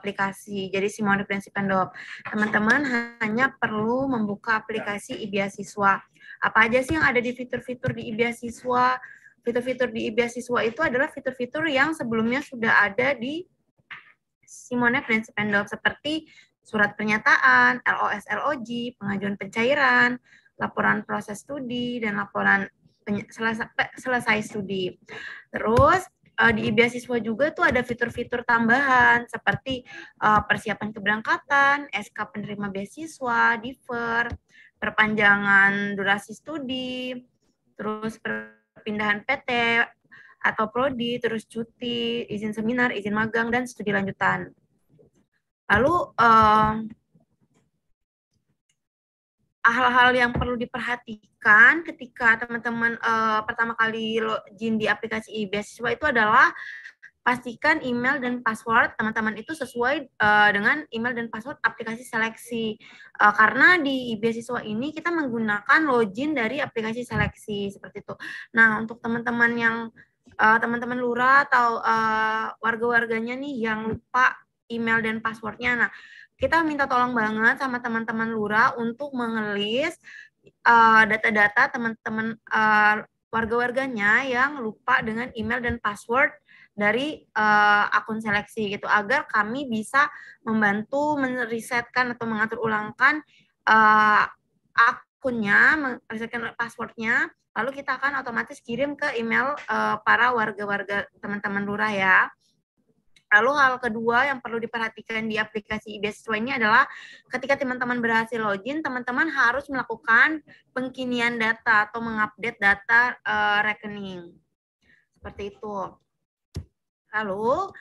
aplikasi. Jadi Simone Principendop. Teman-teman hanya perlu membuka aplikasi e-beasiswa. Apa aja sih yang ada di fitur-fitur di e-beasiswa? Fitur-fitur di e-beasiswa itu adalah fitur-fitur yang sebelumnya sudah ada di Simone Principendop seperti surat pernyataan, LOS LOG, pengajuan pencairan, laporan proses studi, dan laporan selesai studi. Terus di beasiswa juga tuh ada fitur-fitur tambahan seperti persiapan keberangkatan, SK penerima beasiswa, defer, perpanjangan durasi studi, terus perpindahan PT atau prodi, terus cuti, izin seminar, izin magang, dan studi lanjutan. Lalu hal-hal yang perlu diperhatikan ketika teman-teman pertama kali login di aplikasi e-beasiswa itu adalah pastikan email dan password teman-teman itu sesuai dengan email dan password aplikasi seleksi. Karena di beasiswa ini kita menggunakan login dari aplikasi seleksi seperti itu. Nah, untuk teman-teman yang teman-teman lurah atau warga-warganya nih yang lupa email dan passwordnya, nah kita minta tolong banget sama teman-teman lurah untuk mengelis data-data teman-teman warga-warganya yang lupa dengan email dan password dari akun seleksi gitu, agar kami bisa membantu meresetkan atau mengatur ulangkan akunnya, meresetkan passwordnya, lalu kita akan otomatis kirim ke email para warga-warga teman-teman lurah ya. Lalu hal kedua yang perlu diperhatikan di aplikasi e-beasiswa ini adalah ketika teman-teman berhasil login, teman-teman harus melakukan pengkinian data atau mengupdate data rekening. Seperti itu. Lalu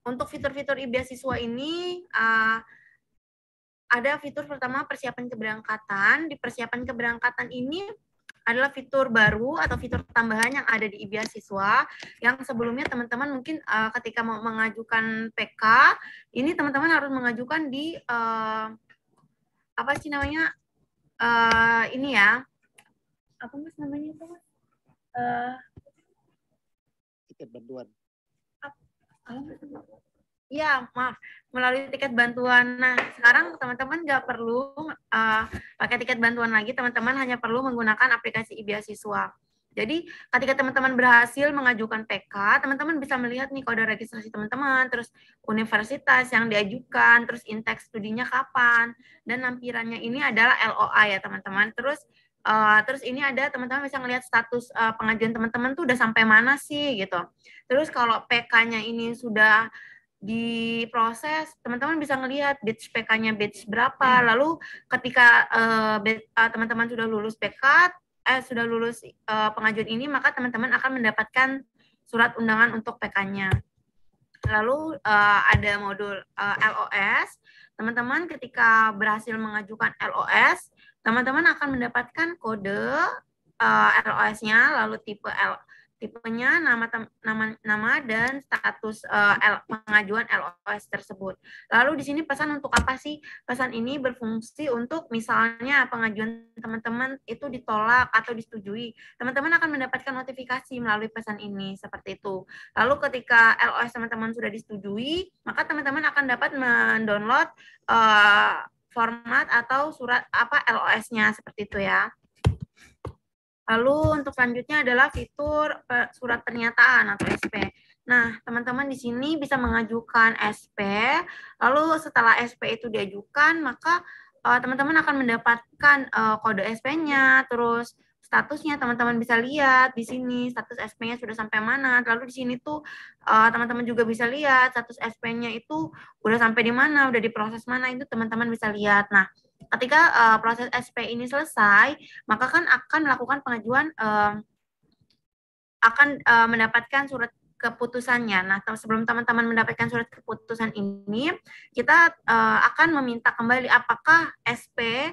untuk fitur-fitur e-beasiswa ini ada fitur pertama persiapan keberangkatan. Di persiapan keberangkatan ini adalah fitur baru atau fitur tambahan yang ada di e-beasiswa yang sebelumnya teman-teman mungkin ketika mau mengajukan PK ini teman-teman harus mengajukan di apa sih namanya ini ya, apa mas namanya itu mas tiket bantuan. Ya, maaf, melalui tiket bantuan. Nah, sekarang teman-teman nggak perlu pakai tiket bantuan lagi, teman-teman hanya perlu menggunakan aplikasi e-beasiswa. Jadi, ketika teman-teman berhasil mengajukan PK, teman-teman bisa melihat nih kode registrasi teman-teman, terus universitas yang diajukan, terus intake studinya kapan, dan lampirannya ini adalah LOA ya teman-teman. Terus ini ada teman-teman bisa melihat status pengajuan teman-teman tuh udah sampai mana sih gitu. Terus kalau PK-nya ini sudah diproses, teman-teman bisa ngelihat batch PK-nya batch berapa. Lalu ketika teman-teman sudah lulus PK, sudah lulus pengajuan ini, maka teman-teman akan mendapatkan surat undangan untuk PK-nya. Lalu ada modul LOS. Teman-teman ketika berhasil mengajukan LOS, teman-teman akan mendapatkan kode LOS-nya, lalu tipenya, nama dan status pengajuan LOS tersebut. Lalu di sini pesan untuk apa sih? Pesan ini berfungsi untuk misalnya pengajuan teman-teman itu ditolak atau disetujui. Teman-teman akan mendapatkan notifikasi melalui pesan ini seperti itu. Lalu ketika LOS teman-teman sudah disetujui, maka teman-teman akan dapat mendownload format atau surat LOS-nya seperti itu ya. Lalu untuk selanjutnya adalah fitur surat pernyataan atau SP. Nah, teman-teman di sini bisa mengajukan SP. Lalu setelah SP itu diajukan, maka teman-teman akan mendapatkan kode SP-nya, terus statusnya teman-teman bisa lihat di sini status SP-nya sudah sampai mana. Lalu di sini tuh teman-teman juga bisa lihat status SP-nya itu udah sampai di mana, udah diproses mana, itu teman-teman bisa lihat. Nah, ketika proses SP ini selesai, maka kan akan melakukan pengajuan, akan mendapatkan surat keputusannya. Nah, sebelum teman-teman mendapatkan surat keputusan ini, kita akan meminta kembali apakah SP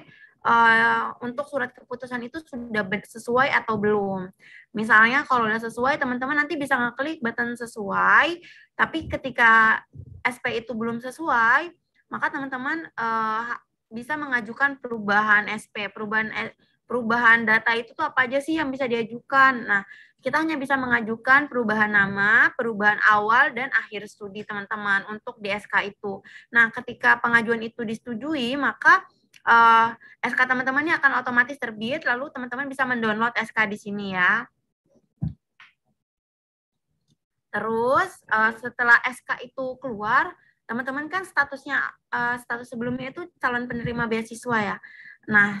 untuk surat keputusan itu sudah sesuai atau belum. Misalnya kalau sudah sesuai, teman-teman nanti bisa ngeklik button sesuai, tapi ketika SP itu belum sesuai, maka teman-teman bisa mengajukan perubahan SP. perubahan data itu tuh apa aja sih yang bisa diajukan. Nah, kita hanya bisa mengajukan perubahan nama, perubahan awal, dan akhir studi teman-teman untuk di SK itu. Nah, ketika pengajuan itu disetujui, maka SK teman-teman ini akan otomatis terbit, lalu teman-teman bisa mendownload SK di sini ya. Terus setelah SK itu keluar, teman-teman kan statusnya status sebelumnya itu calon penerima beasiswa ya. Nah,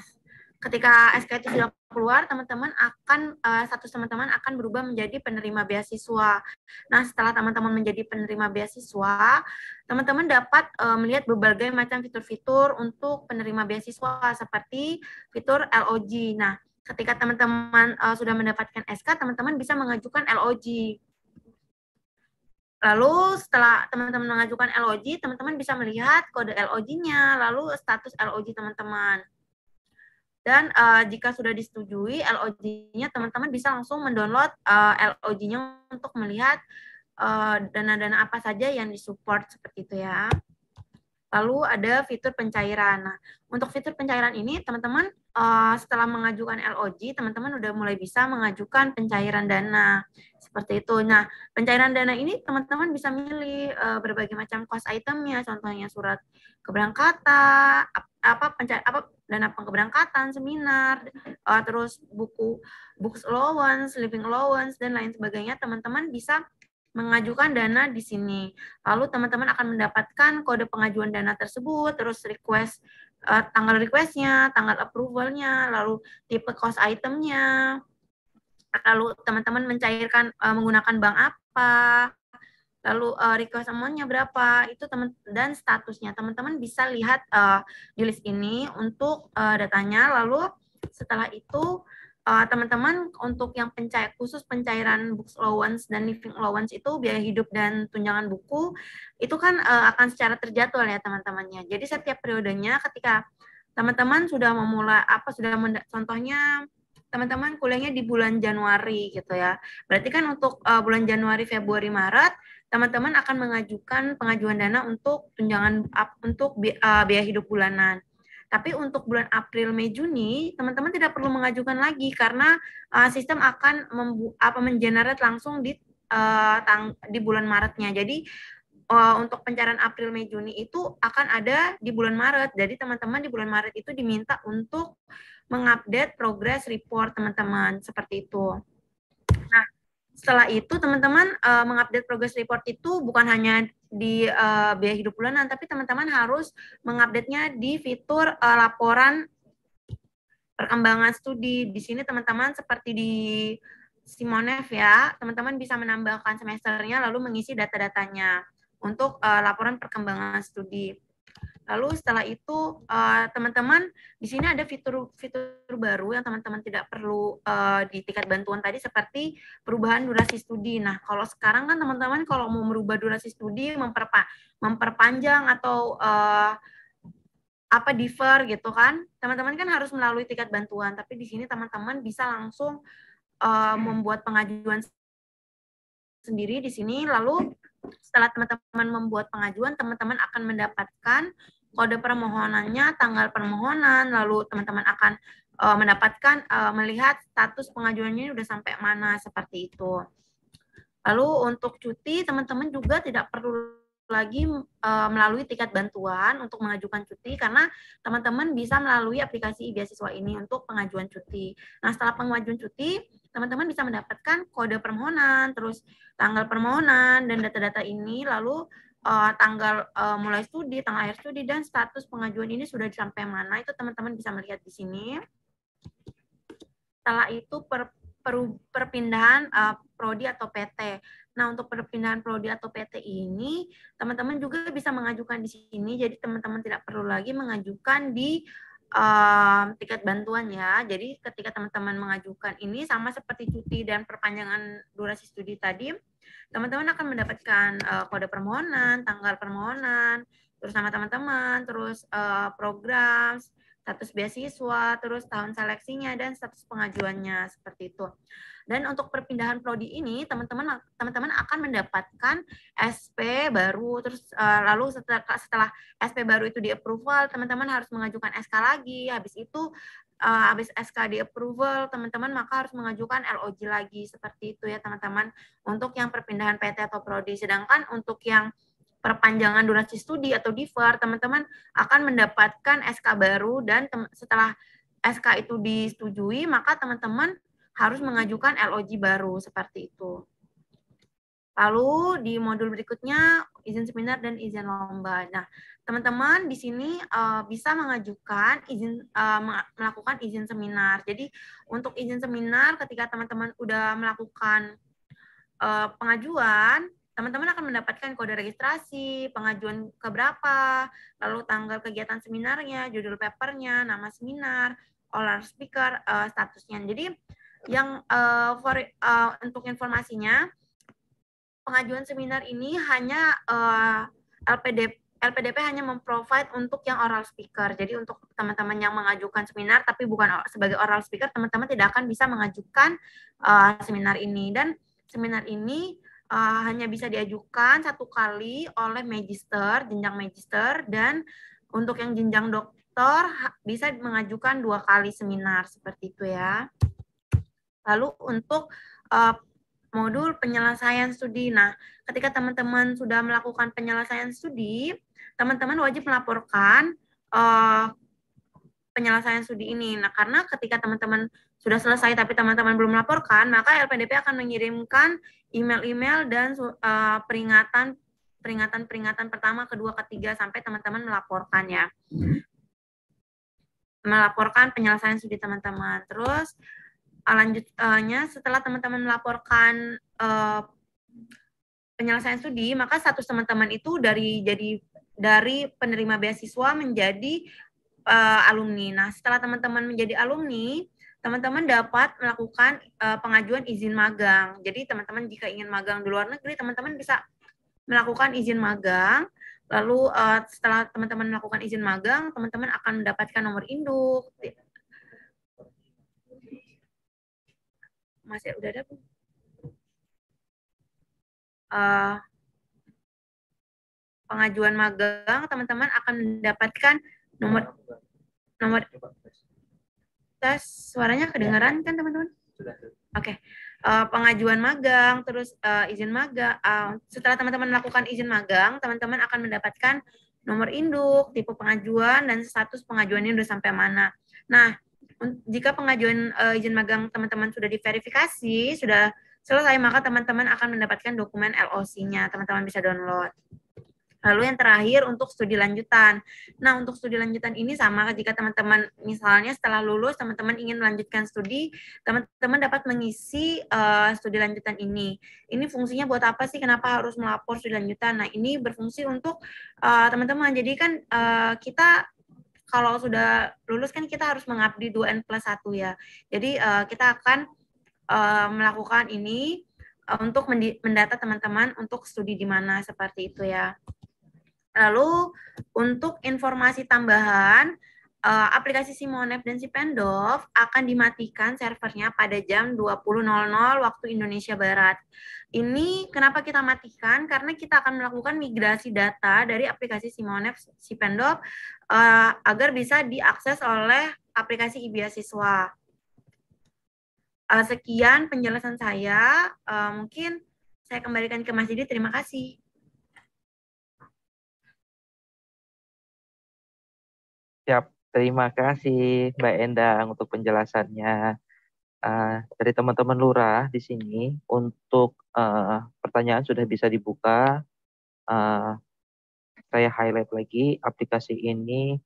ketika SK itu sudah keluar, teman-teman akan status teman-teman akan berubah menjadi penerima beasiswa. Nah, setelah teman-teman menjadi penerima beasiswa, teman-teman dapat melihat berbagai macam fitur-fitur untuk penerima beasiswa seperti fitur LOG. Nah, ketika teman-teman sudah mendapatkan SK, teman-teman bisa mengajukan LOG. Lalu setelah teman-teman mengajukan LOG, teman-teman bisa melihat kode LOG-nya, lalu status LOG teman-teman. Dan jika sudah disetujui LOG-nya, teman-teman bisa langsung mendownload LOG-nya untuk melihat dana-dana apa saja yang disupport seperti itu ya. Lalu ada fitur pencairan. Nah, untuk fitur pencairan ini, teman-teman setelah mengajukan LOG, teman-teman udah mulai bisa mengajukan pencairan dana. Seperti itu. Nah, pencairan dana ini teman-teman bisa milih berbagai macam cost itemnya, contohnya surat keberangkatan, dana keberangkatan, seminar, terus books allowance, living allowance, dan lain sebagainya. Teman-teman bisa mengajukan dana di sini. Lalu teman-teman akan mendapatkan kode pengajuan dana tersebut, terus request tanggal requestnya, tanggal approvalnya, lalu tipe cost itemnya, lalu teman-teman mencairkan menggunakan bank apa, lalu request amount-nya berapa, itu dan statusnya. Teman-teman bisa lihat di list ini untuk datanya. Lalu setelah itu teman-teman untuk yang khusus pencairan books allowance dan living allowance itu biaya hidup dan tunjangan buku itu kan akan secara terjadwal ya teman-temannya. Jadi setiap periodenya ketika teman-teman sudah memulai contohnya teman-teman kuliahnya di bulan Januari gitu ya. Berarti kan untuk bulan Januari, Februari, Maret teman-teman akan mengajukan pengajuan dana untuk tunjangan untuk biaya hidup bulanan. Tapi untuk bulan April, Mei, Juni, teman-teman tidak perlu mengajukan lagi karena sistem akan mengenerate langsung di bulan Maretnya. Jadi untuk pencairan April, Mei, Juni itu akan ada di bulan Maret. Jadi teman-teman di bulan Maret itu diminta untuk mengupdate progress report teman-teman seperti itu. Nah, setelah itu teman-teman mengupdate progress report itu bukan hanya di biaya hidup bulanan, tapi teman-teman harus mengupdate-nya di fitur laporan perkembangan studi. Di sini teman-teman seperti di Simonev ya, teman-teman bisa menambahkan semesternya lalu mengisi data-datanya untuk laporan perkembangan studi. Lalu setelah itu teman-teman di sini ada fitur-fitur baru yang teman-teman tidak perlu di tingkat bantuan tadi seperti perubahan durasi studi. Nah, kalau sekarang kan teman-teman kalau mau merubah durasi studi memperpanjang atau defer gitu kan, teman-teman kan harus melalui tingkat bantuan. Tapi di sini teman-teman bisa langsung membuat pengajuan sendiri di sini. Lalu setelah teman-teman membuat pengajuan, teman-teman akan mendapatkan kode permohonannya, tanggal permohonan, lalu teman-teman akan mendapatkan melihat status pengajuannya udah sampai mana seperti itu. Lalu untuk cuti, teman-teman juga tidak perlu lagi melalui tiket bantuan untuk mengajukan cuti karena teman-teman bisa melalui aplikasi beasiswa ini untuk pengajuan cuti. Nah, setelah pengajuan cuti, teman-teman bisa mendapatkan kode permohonan, terus tanggal permohonan dan data-data ini, lalu tanggal mulai studi, tanggal akhir studi, dan status pengajuan ini sudah sampai mana, itu teman-teman bisa melihat di sini. Setelah itu perpindahan prodi atau PT. Nah, untuk perpindahan prodi atau PT ini, teman-teman juga bisa mengajukan di sini, jadi teman-teman tidak perlu lagi mengajukan di tiket bantuan ya. Jadi ketika teman-teman mengajukan ini sama seperti cuti dan perpanjangan durasi studi tadi, teman-teman akan mendapatkan kode permohonan, tanggal permohonan, terus nama teman-teman, terus program, status beasiswa, terus tahun seleksinya, dan status pengajuannya, seperti itu. Dan untuk perpindahan prodi ini, teman-teman akan mendapatkan SP baru, terus lalu setelah SP baru itu di-approval, teman-teman harus mengajukan SK lagi, habis itu habis SK di approval teman-teman, maka harus mengajukan LOG lagi, seperti itu ya teman-teman, untuk yang perpindahan PT atau prodi. Sedangkan untuk yang perpanjangan durasi studi atau defer, teman-teman akan mendapatkan SK baru, dan setelah SK itu disetujui, maka teman-teman harus mengajukan LOG baru, seperti itu. Lalu di modul berikutnya izin seminar dan izin lomba. Nah, teman-teman di sini bisa mengajukan izin melakukan izin seminar. Jadi untuk izin seminar ketika teman-teman udah melakukan pengajuan, teman-teman akan mendapatkan kode registrasi, pengajuan keberapa, lalu tanggal kegiatan seminarnya, judul papernya, nama seminar, oral speaker, statusnya. Jadi yang untuk informasinya, pengajuan seminar ini hanya LPDP hanya memprovide untuk yang oral speaker. Jadi untuk teman-teman yang mengajukan seminar tapi bukan sebagai oral speaker, teman-teman tidak akan bisa mengajukan seminar ini. Dan seminar ini hanya bisa diajukan 1 kali oleh magister, jenjang magister, dan untuk yang jenjang doktor bisa mengajukan 2 kali seminar, seperti itu ya. Lalu untuk modul penyelesaian studi. Nah, ketika teman-teman sudah melakukan penyelesaian studi, teman-teman wajib melaporkan penyelesaian studi ini. Nah, karena ketika teman-teman sudah selesai tapi teman-teman belum melaporkan, maka LPDP akan mengirimkan email-email dan peringatan pertama, kedua, ketiga, sampai teman-teman melaporkan ya. Melaporkan penyelesaian studi teman-teman. Terus lanjutnya setelah teman-teman melaporkan penyelesaian studi, maka status teman-teman itu dari penerima beasiswa menjadi alumni. Nah, setelah teman-teman menjadi alumni, teman-teman dapat melakukan pengajuan izin magang. Jadi teman-teman jika ingin magang di luar negeri, teman-teman bisa melakukan izin magang. Lalu setelah teman-teman melakukan izin magang, teman-teman akan mendapatkan nomor induk. Masih udah ada belum? Pengajuan magang, teman-teman akan mendapatkan nomor tes. Suaranya kedengaran kan teman-teman? Oke. Pengajuan magang, terus izin magang. Setelah teman-teman melakukan izin magang, teman-teman akan mendapatkan nomor induk, tipe pengajuan, dan status pengajuannya sudah sampai mana. Nah, jika pengajuan izin magang teman-teman sudah diverifikasi, sudah selesai, maka teman-teman akan mendapatkan dokumen LOC-nya. Teman-teman bisa download. Lalu yang terakhir untuk studi lanjutan. Nah, untuk studi lanjutan ini sama jika teman-teman misalnya setelah lulus teman-teman ingin melanjutkan studi, teman-teman dapat mengisi studi lanjutan ini. Ini fungsinya buat apa sih? Kenapa harus melapor studi lanjutan? Nah, ini berfungsi untuk teman-teman. Jadi kan kita kalau sudah lulus kan kita harus mengabdi 2N+1 ya. Jadi kita akan melakukan ini untuk mendata teman-teman untuk studi di mana, seperti itu ya. Lalu untuk informasi tambahan, aplikasi Simonep dan Sipendov akan dimatikan servernya pada jam 20.00 waktu Indonesia Barat. Ini kenapa kita matikan? Karena kita akan melakukan migrasi data dari aplikasi Simonep Sipendov agar bisa diakses oleh aplikasi e-beasiswa. Sekian penjelasan saya. Mungkin saya kembalikan ke Mas Didi. Terima kasih. Siap, terima kasih Mbak Endang untuk penjelasannya. Dari teman-teman lurah di sini, untuk pertanyaan sudah bisa dibuka. Saya highlight lagi, aplikasi ini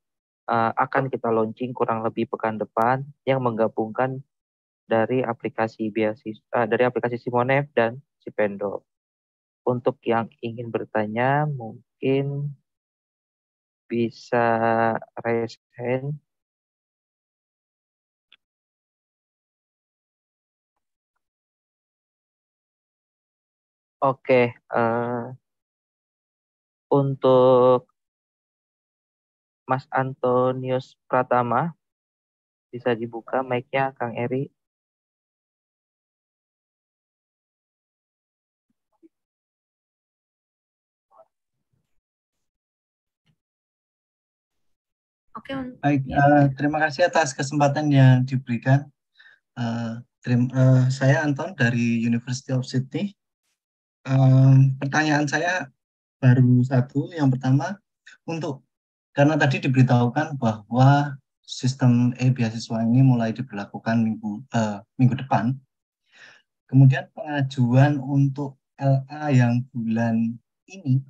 akan kita launching kurang lebih pekan depan, yang menggabungkan dari aplikasi dari aplikasi Simonep dan Sipendov. Untuk yang ingin bertanya, mungkin bisa raise hand. Oke, untuk Mas Antonius Pratama, bisa dibuka mic-nya, Kang Eri. Oke, Baik, terima kasih atas kesempatan yang diberikan. Saya Anton dari University of Sydney. Pertanyaan saya baru satu. Yang pertama, karena tadi diberitahukan bahwa sistem beasiswa ini mulai diberlakukan minggu depan. Kemudian pengajuan untuk LA yang bulan ini,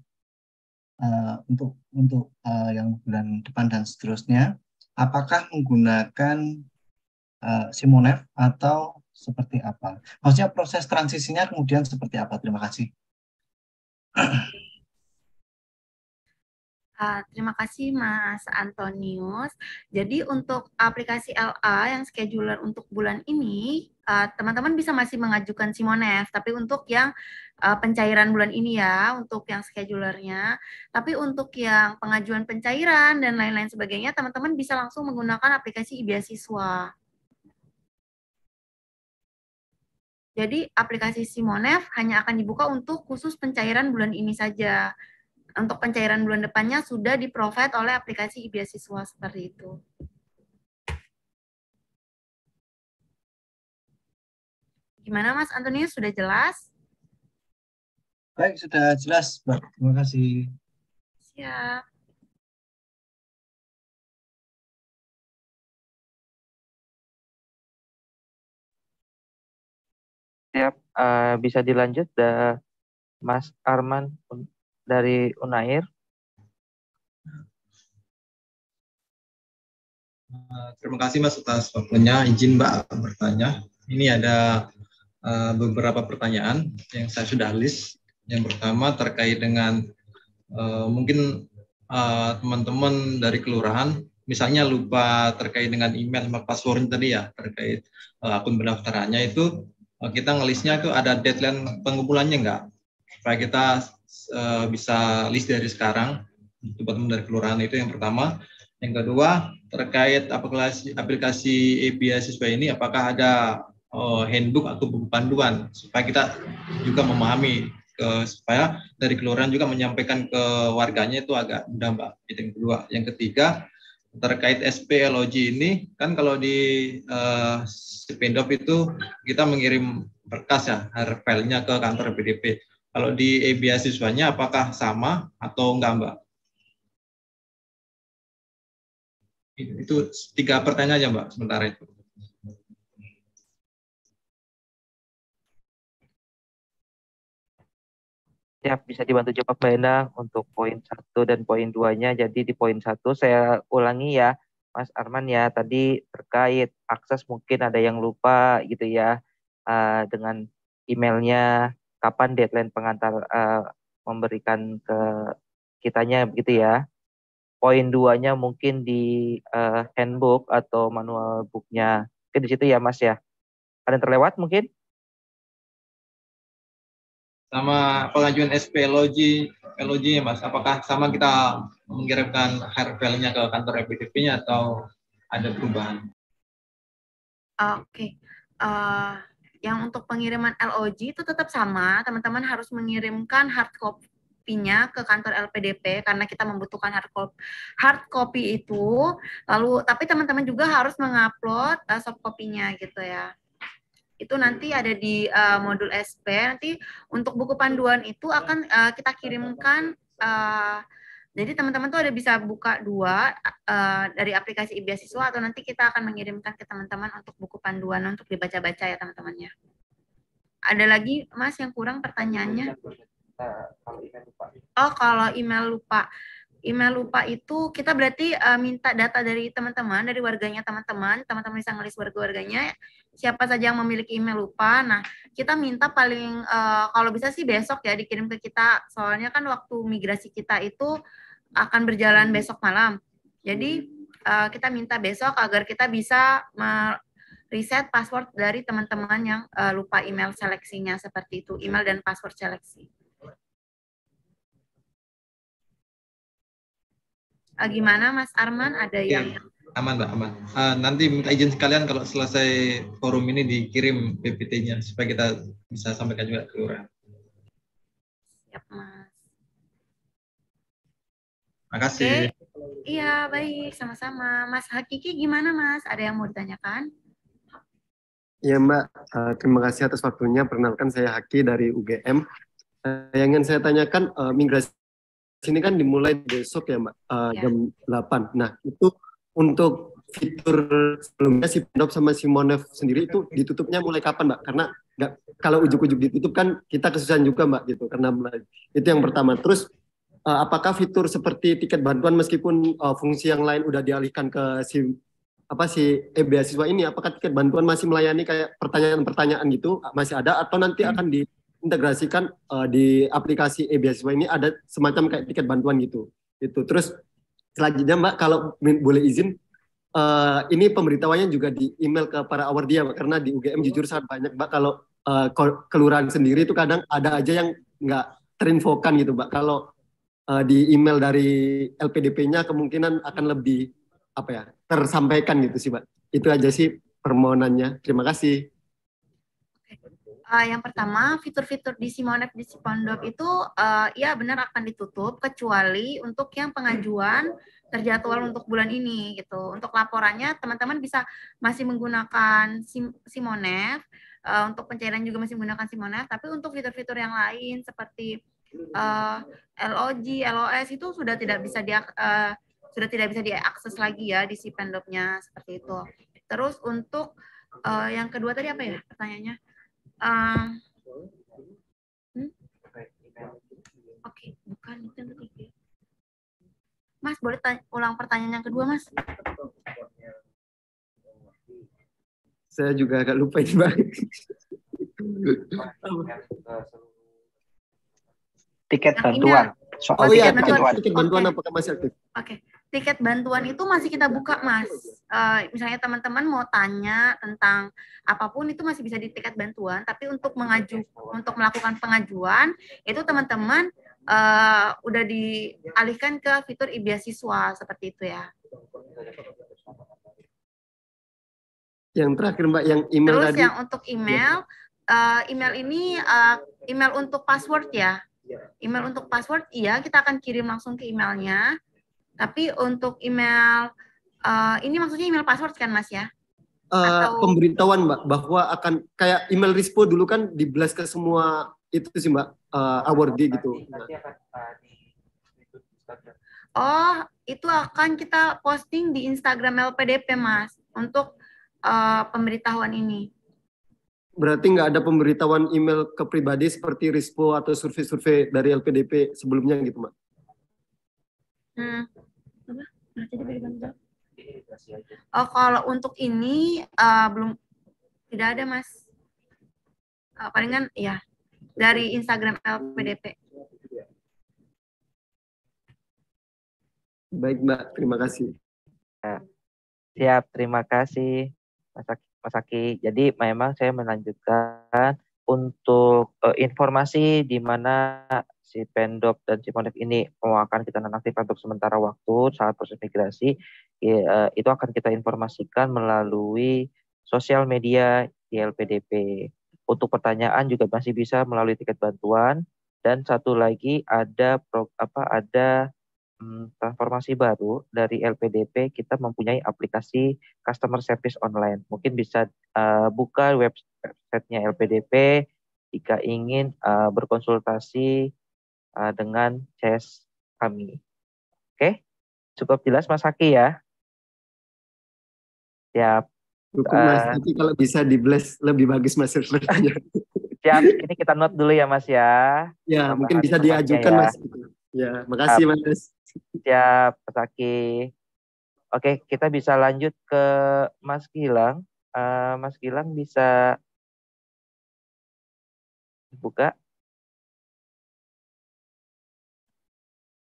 yang bulan depan dan seterusnya, apakah menggunakan Simonef atau seperti apa? Maksudnya proses transisinya kemudian seperti apa? Terima kasih. Terima kasih Mas Antonius. Jadi untuk aplikasi LA yang scheduler untuk bulan ini, teman-teman bisa masih mengajukan Simonef, tapi untuk yang pencairan bulan ini ya, untuk yang schedulernya. Tapi untuk yang pengajuan pencairan dan lain-lain sebagainya, teman-teman bisa langsung menggunakan aplikasi e-beasiswa. Jadi aplikasi Simonef hanya akan dibuka untuk khusus pencairan bulan ini saja. Untuk pencairan bulan depannya sudah di-provide oleh aplikasi e-beasiswa seperti itu. Gimana Mas Antonius, sudah jelas? Baik, sudah jelas, Mbak. Terima kasih. Siap. Siap, bisa dilanjut Mas Arman dari Unair. Terima kasih Mas atas waktunya. Izin Mbak bertanya. Ini ada beberapa pertanyaan yang saya sudah list. Yang pertama terkait dengan mungkin teman-teman dari kelurahan misalnya lupa terkait dengan email sama password tadi ya, terkait akun pendaftarannya itu kita ngelisnya itu ada deadline pengumpulannya enggak? Supaya kita bisa list dari sekarang. Teman-teman dari kelurahan itu yang pertama. Yang kedua, terkait aplikasi e-beasiswa ini, apakah ada handbook atau buku panduan supaya kita juga memahami, supaya dari kelurahan juga menyampaikan ke warganya itu agak mudah, Mbak. Itu yang kedua. Yang ketiga, terkait SPLOG ini, kan kalau di Spendop itu kita mengirim berkas ya, filenya ke kantor PDP. Kalau di e-beasiswanya apakah sama atau enggak, Mbak? Itu 3 pertanyaan aja Mbak sementara itu. Ya, bisa dibantu jawab Mbak Endang untuk poin 1 dan poin 2-nya. Jadi di poin 1 saya ulangi ya Mas Arman ya, tadi terkait akses mungkin ada yang lupa gitu ya dengan emailnya, kapan deadline pengantar memberikan ke kitanya begitu ya. Poin 2-nya mungkin di handbook atau manual booknya. Mungkin di situ ya Mas ya. Ada yang terlewat mungkin? Sama pengajuan SPLOG ya Mas, apakah sama kita mengirimkan hard file-nya ke kantor EPDP-nya atau ada perubahan? Oke. Yang untuk pengiriman LOG itu tetap sama, teman-teman harus mengirimkan hard copy-nya ke kantor LPDP karena kita membutuhkan hard copy itu. Lalu tapi teman-teman juga harus mengupload soft copy-nya gitu ya. Itu nanti ada di modul SP. Nanti untuk buku panduan itu akan kita kirimkan. Jadi teman-teman tuh ada bisa buka 2 dari aplikasi e-beasiswa atau nanti kita akan mengirimkan ke teman-teman untuk buku panduan untuk dibaca-baca ya teman-temannya. Ada lagi Mas yang kurang pertanyaannya? Oh, kalau email lupa. Email lupa itu kita berarti minta data dari teman-teman, dari warganya teman-teman bisa ngelis warga-warganya, siapa saja yang memiliki email lupa. Nah, kita minta paling, kalau bisa sih besok ya dikirim ke kita, soalnya kan waktu migrasi kita itu akan berjalan besok malam. Jadi, kita minta besok agar kita bisa reset password dari teman-teman yang lupa email seleksinya, seperti itu, email dan password seleksi. Gimana Mas Arman, ada yang aman Mbak, aman. Nanti minta izin sekalian kalau selesai forum ini dikirim PPT-nya supaya kita bisa sampaikan juga ke kelurahan. Siap Mas. Makasih. Iya, baik. Sama-sama. Mas Hakiki gimana, Mas? Ada yang mau ditanyakan? Ya Mbak, terima kasih atas waktunya. Perkenalkan saya Haki dari UGM. Yang ingin saya tanyakan, migrasi ini kan dimulai besok ya Mbak, jam 8. Nah, itu untuk fitur sebelumnya si Pendop sama si Monef sendiri itu ditutupnya mulai kapan Mbak? Karena kalau ujuk-ujuk ditutup kan kita kesusahan juga Mbak gitu. Karena itu yang pertama. Terus apakah fitur seperti tiket bantuan meskipun fungsi yang lain udah dialihkan ke si beasiswa ini, apakah tiket bantuan masih melayani kayak pertanyaan-pertanyaan gitu masih ada atau nanti akan diintegrasikan di aplikasi beasiswa ini ada semacam kayak tiket bantuan gitu. Terus selanjutnya Mbak, kalau boleh izin, ini pemberitahuannya juga di email ke para awardee Mbak, karena di UGM jujur sangat banyak Mbak, kalau kelurahan sendiri itu kadang ada aja yang nggak terinfokan gitu Mbak. Kalau di email dari LPDP-nya kemungkinan akan lebih tersampaikan gitu sih Mbak. Itu aja sih permohonannya. Terima kasih. Yang pertama, fitur-fitur di Simonef di Sipondop itu ya benar akan ditutup kecuali untuk yang pengajuan terjadwal untuk bulan ini gitu. Untuk laporannya teman-teman bisa masih menggunakan Simonef, untuk pencairan juga masih menggunakan Simonef, tapi untuk fitur-fitur yang lain seperti LOG, LOS itu sudah tidak bisa diakses lagi ya di Sipendopnya seperti itu. Terus untuk yang kedua tadi apa ya pertanyaannya? Oke, bukan itu yang ketiga. Mas, boleh ulang pertanyaan yang kedua, Mas? Saya juga agak lupa ini, Mbak. Tiket bantuan. Soal tiket bantuan apakah masih aktif? Oke. Tiket bantuan itu masih kita buka, Mas. Misalnya teman-teman mau tanya tentang apapun itu masih bisa di tiket bantuan, tapi untuk melakukan pengajuan itu teman-teman udah dialihkan ke fitur e-beasiswa seperti itu ya. Yang terakhir Mbak, yang email terus tadi. Yang untuk email, email ini email untuk password ya. Email untuk password iya kita akan kirim langsung ke emailnya. Tapi untuk email, ini maksudnya email password kan Mas ya? Atau pemberitahuan Mbak, bahwa akan kayak email Rispo dulu kan di-blast ke semua itu sih Mbak, awardee gitu. Oh, itu akan kita posting di Instagram LPDP Mas, untuk pemberitahuan ini. Berarti nggak ada pemberitahuan email ke pribadi seperti Rispo atau survei-survei dari LPDP sebelumnya gitu Mbak? Oh, kalau untuk ini belum, tidak ada Mas. Palingan ya dari Instagram LPDP. Baik Mbak, terima kasih. Siap, terima kasih Mas Aki. Jadi memang saya melanjutkan untuk informasi di mana si Pendop dan si Monef ini akan kita nonaktifkan untuk sementara waktu saat proses migrasi, itu akan kita informasikan melalui sosial media di LPDP. Untuk pertanyaan juga masih bisa melalui tiket bantuan, dan satu lagi ada transformasi baru dari LPDP, kita mempunyai aplikasi customer service online. Mungkin bisa buka websitenya LPDP jika ingin berkonsultasi dengan CS kami. Oke, cukup jelas Mas Haki ya? Siap. Cukup Mas, tapi kalau bisa di-blast lebih bagus Mas servernya. Siap, ini kita note dulu ya Mas ya. Ya, mungkin bisa diajukan ya. Mas. Ya, makasih Mas. Siap, Mas Haki. Oke, kita bisa lanjut ke Mas Gilang. Mas Gilang bisa buka.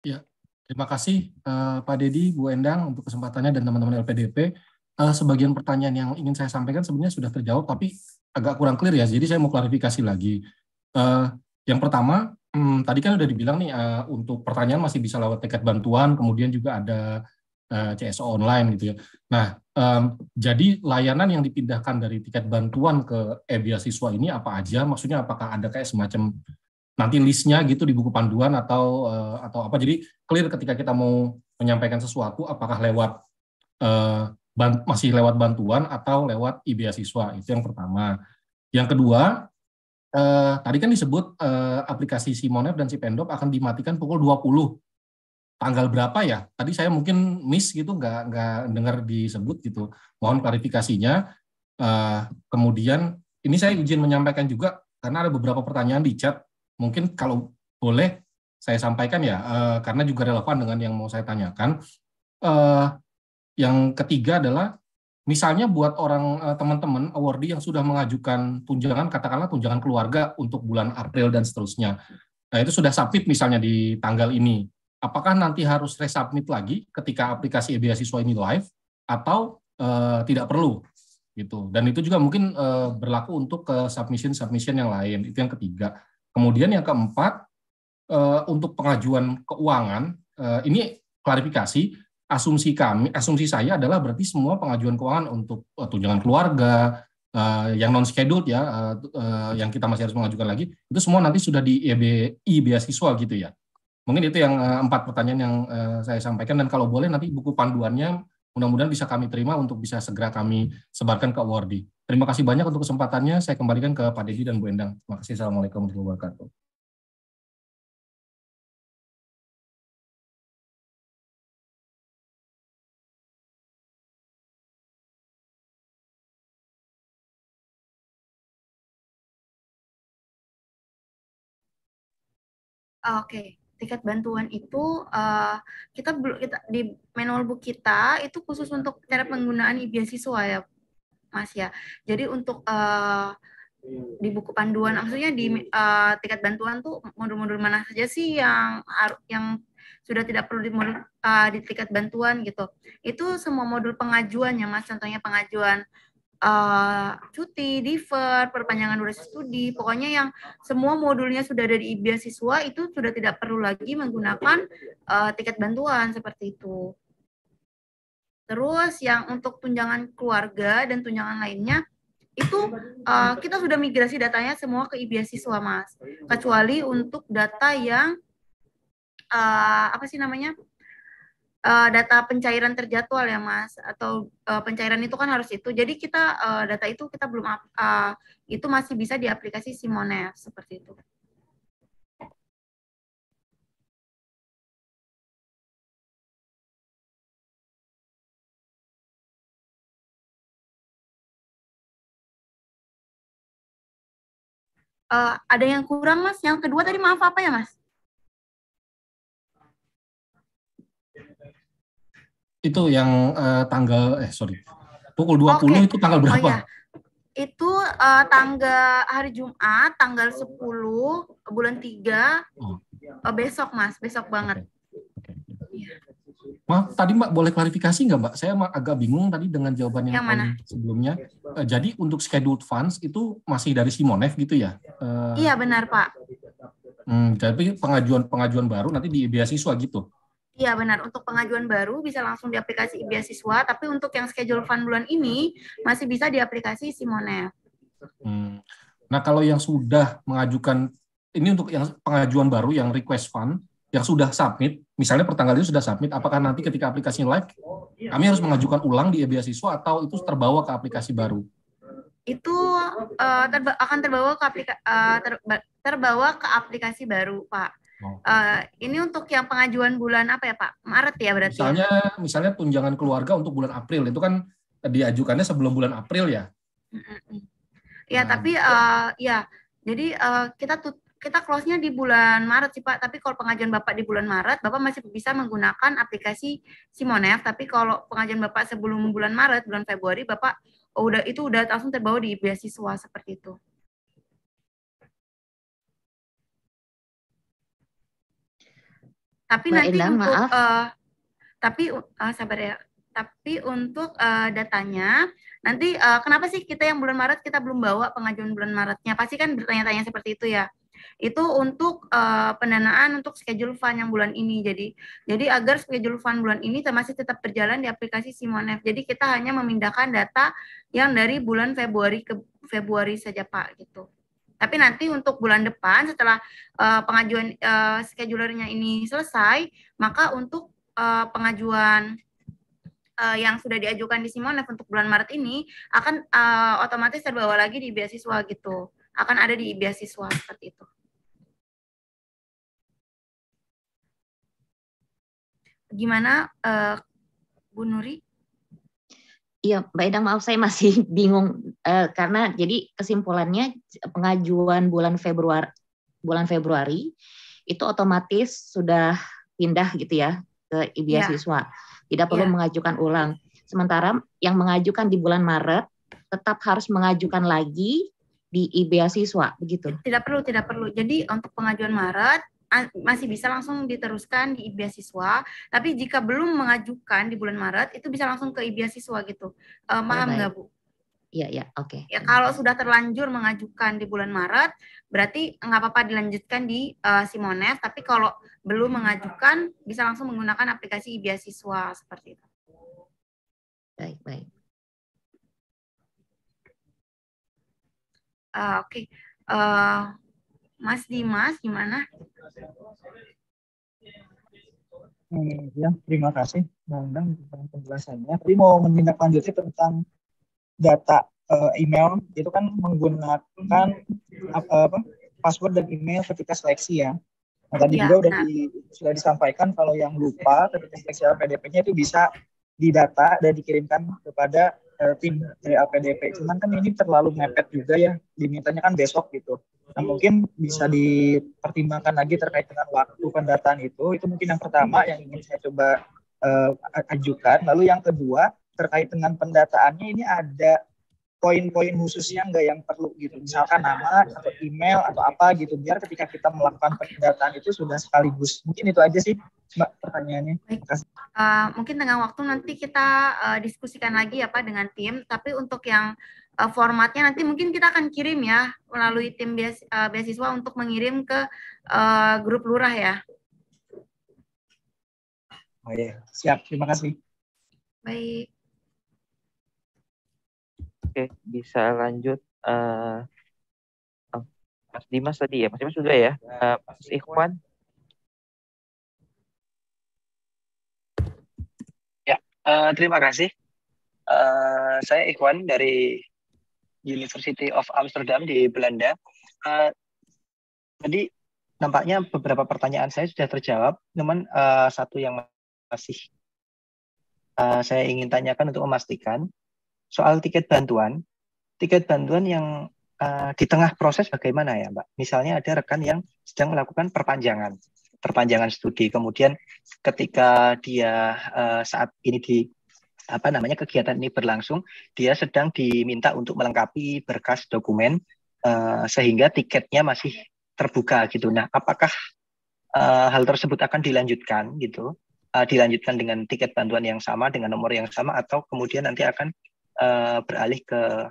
Ya, terima kasih Pak Dedi, Bu Endang untuk kesempatannya dan teman-teman LPDP. Sebagian pertanyaan yang ingin saya sampaikan sebenarnya sudah terjawab, tapi agak kurang clear ya. Jadi saya mau klarifikasi lagi. Yang pertama, tadi kan udah dibilang nih untuk pertanyaan masih bisa lewat tiket bantuan, kemudian juga ada CSO online gitu ya. Nah, jadi layanan yang dipindahkan dari tiket bantuan ke e-beasiswa ini apa aja? Maksudnya apakah ada kayak semacam nanti listnya gitu di buku panduan atau apa. Jadi clear ketika kita mau menyampaikan sesuatu apakah lewat masih lewat bantuan atau lewat e-beasiswa. Itu yang pertama. Yang kedua, tadi kan disebut aplikasi Simonef dan Cipendop akan dimatikan pukul 20. Tanggal berapa ya? Tadi saya mungkin miss gitu, nggak dengar disebut gitu. Mohon klarifikasinya. Kemudian ini saya izin menyampaikan juga karena ada beberapa pertanyaan di chat. Mungkin kalau boleh saya sampaikan ya, karena juga relevan dengan yang mau saya tanyakan. Yang ketiga adalah misalnya buat orang teman-teman awardee yang sudah mengajukan tunjangan, katakanlah tunjangan keluarga untuk bulan April dan seterusnya. Nah, itu sudah submit misalnya di tanggal ini. Apakah nanti harus resubmit lagi ketika aplikasi e-beasiswa ini live atau tidak perlu gitu. Dan itu juga mungkin berlaku untuk submission yang lain. Itu yang ketiga. Kemudian yang keempat, untuk pengajuan keuangan, ini klarifikasi, asumsi saya adalah berarti semua pengajuan keuangan untuk tunjangan keluarga, yang non-scheduled ya, yang kita masih harus mengajukan lagi, itu semua nanti sudah di e-beasiswa gitu ya. Mungkin itu yang 4 pertanyaan yang saya sampaikan, dan kalau boleh nanti buku panduannya mudah-mudahan bisa kami terima untuk bisa segera kami sebarkan ke awardee. Terima kasih banyak untuk kesempatannya. Saya kembalikan ke Pak Dedi dan Bu Endang. Terima kasih. Assalamualaikum warahmatullahi wabarakatuh. Oke. Tiket bantuan itu kita di manual book kita itu khusus untuk cara penggunaan e-beasiswa ya, Mas ya. Jadi untuk di buku panduan, maksudnya di tiket bantuan tuh modul-modul mana saja sih yang sudah tidak perlu di tiket bantuan gitu. Itu semua modul pengajuan ya Mas. Contohnya pengajuan cuti, defer, perpanjangan durasi studi, pokoknya yang semua modulnya sudah ada di beasiswa itu sudah tidak perlu lagi menggunakan tiket bantuan seperti itu. Terus yang untuk tunjangan keluarga dan tunjangan lainnya itu kita sudah migrasi datanya semua ke e-beasiswa Mas, kecuali untuk data yang apa sih namanya? Data pencairan terjadwal ya Mas, atau pencairan itu kan harus itu. Jadi kita data itu kita belum itu masih bisa di aplikasi Simonef seperti itu. Ada yang kurang Mas? Yang kedua tadi maaf apa ya Mas? Itu yang pukul 20 itu tanggal berapa? Oh, ya. Itu tanggal hari Jumat, tanggal 10 bulan 3, besok Mas, besok banget. Okay. Maaf, tadi Mbak boleh klarifikasi nggak Mbak? Saya agak bingung tadi dengan jawaban yang sebelumnya. Jadi untuk scheduled funds itu masih dari Simonef gitu ya? Iya benar Pak. Tapi pengajuan baru nanti di beasiswa gitu? Iya benar, untuk pengajuan baru bisa langsung di aplikasi beasiswa, tapi untuk yang schedule fund bulan ini masih bisa di aplikasi Simonef. Nah kalau yang sudah mengajukan, ini untuk yang pengajuan baru, yang request fund, yang sudah submit, misalnya pertanggal itu sudah submit, apakah nanti ketika aplikasinya live, kami harus mengajukan ulang di beasiswa atau itu terbawa ke aplikasi baru? Itu akan terbawa ke aplikasi baru Pak. Ini untuk yang pengajuan bulan apa ya Pak? Maret ya berarti. Misalnya tunjangan keluarga untuk bulan April itu kan diajukannya sebelum bulan April ya. Ya tapi ya jadi kita close-nya di bulan Maret sih Pak. Tapi kalau pengajuan Bapak di bulan Maret, Bapak masih bisa menggunakan aplikasi Simonef. Tapi kalau pengajuan Bapak sebelum bulan Maret, bulan Februari, Bapak udah langsung terbawa di beasiswa seperti itu. Tapi nanti untuk sabar ya. Tapi untuk datanya nanti kenapa sih kita yang bulan Maret kita belum bawa pengajuan bulan Maretnya? Pasti kan bertanya-tanya seperti itu ya. Itu untuk pendanaan untuk schedule fund yang bulan ini. Jadi agar schedule fund bulan ini masih tetap berjalan di aplikasi Simonef. Jadi kita hanya memindahkan data yang dari bulan Februari ke Februari saja Pak gitu. Tapi nanti untuk bulan depan setelah pengajuan schedulernya ini selesai, maka untuk pengajuan yang sudah diajukan di Simonef untuk bulan Maret ini akan otomatis terbawa lagi di beasiswa gitu. Akan ada di beasiswa seperti itu. Gimana Bu Nuri? Iya, Mbak Endang, maaf saya masih bingung karena jadi kesimpulannya pengajuan bulan Februari itu otomatis sudah pindah gitu ya ke beasiswa. Tidak perlu mengajukan ulang. Sementara yang mengajukan di bulan Maret tetap harus mengajukan lagi di beasiswa, begitu? Tidak perlu. Jadi untuk pengajuan Maret masih bisa langsung diteruskan di beasiswa, tapi jika belum mengajukan di bulan Maret itu bisa langsung ke beasiswa gitu. Paham nggak Bu? Iya, oke. Ya kalau sudah terlanjur mengajukan di bulan Maret, berarti nggak apa-apa dilanjutkan di Simonef, tapi kalau belum mengajukan bisa langsung menggunakan aplikasi beasiswa seperti itu. Baik. Oke. Mas Dimas, gimana? Ya, terima kasih Bang Endang tentang penjelasannya. Tapi mau menindaklanjuti tentang data email, itu kan menggunakan password dan email ketika seleksi ya. Nah, tadi juga sudah disampaikan kalau yang lupa ketika seleksi LPDP-nya itu bisa didata dan dikirimkan kepada tim dari LPDP. Cuman kan ini terlalu mepet juga ya, dimintanya kan besok gitu. Nah mungkin bisa dipertimbangkan lagi terkait dengan waktu pendataan itu mungkin yang pertama yang ingin saya coba ajukan. Lalu yang kedua terkait dengan pendataannya ini ada poin-poin khususnya enggak yang perlu gitu, misalkan nama atau email atau apa gitu, biar ketika kita melakukan pendataan itu sudah sekaligus. Mungkin itu aja sih Mbak pertanyaannya. Mungkin dengan waktu nanti kita diskusikan lagi ya Pak dengan tim, tapi untuk yang formatnya nanti mungkin kita akan kirim ya melalui tim beasiswa untuk mengirim ke grup lurah ya. Oh iya, siap, terima kasih. Baik. Oke, bisa lanjut. Mas Dimas tadi ya, Mas Dimas sudah ya. Mas Ikhwan. Ya, terima kasih. Saya Ikhwan dari University of Amsterdam di Belanda. Tadi nampaknya beberapa pertanyaan saya sudah terjawab, namun satu yang masih saya ingin tanyakan untuk memastikan soal tiket bantuan yang di tengah proses bagaimana ya Mbak? Misalnya ada rekan yang sedang melakukan perpanjangan studi, kemudian ketika dia saat ini kegiatan ini berlangsung, dia sedang diminta untuk melengkapi berkas dokumen sehingga tiketnya masih terbuka gitu. Nah, apakah hal tersebut akan dilanjutkan gitu? Dilanjutkan dengan tiket bantuan yang sama dengan nomor yang sama, atau kemudian nanti akan beralih ke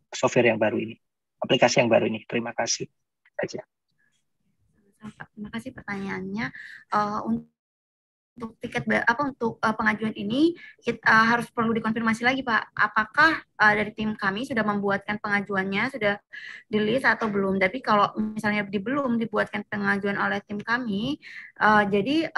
software yang baru ini, aplikasi yang baru ini. Terima kasih. Terima kasih pertanyaannya. Untuk tiket untuk pengajuan ini kita harus perlu dikonfirmasi lagi Pak, apakah dari tim kami sudah membuatkan pengajuannya, sudah di list atau belum. Tapi kalau misalnya belum dibuatkan pengajuan oleh tim kami, jadi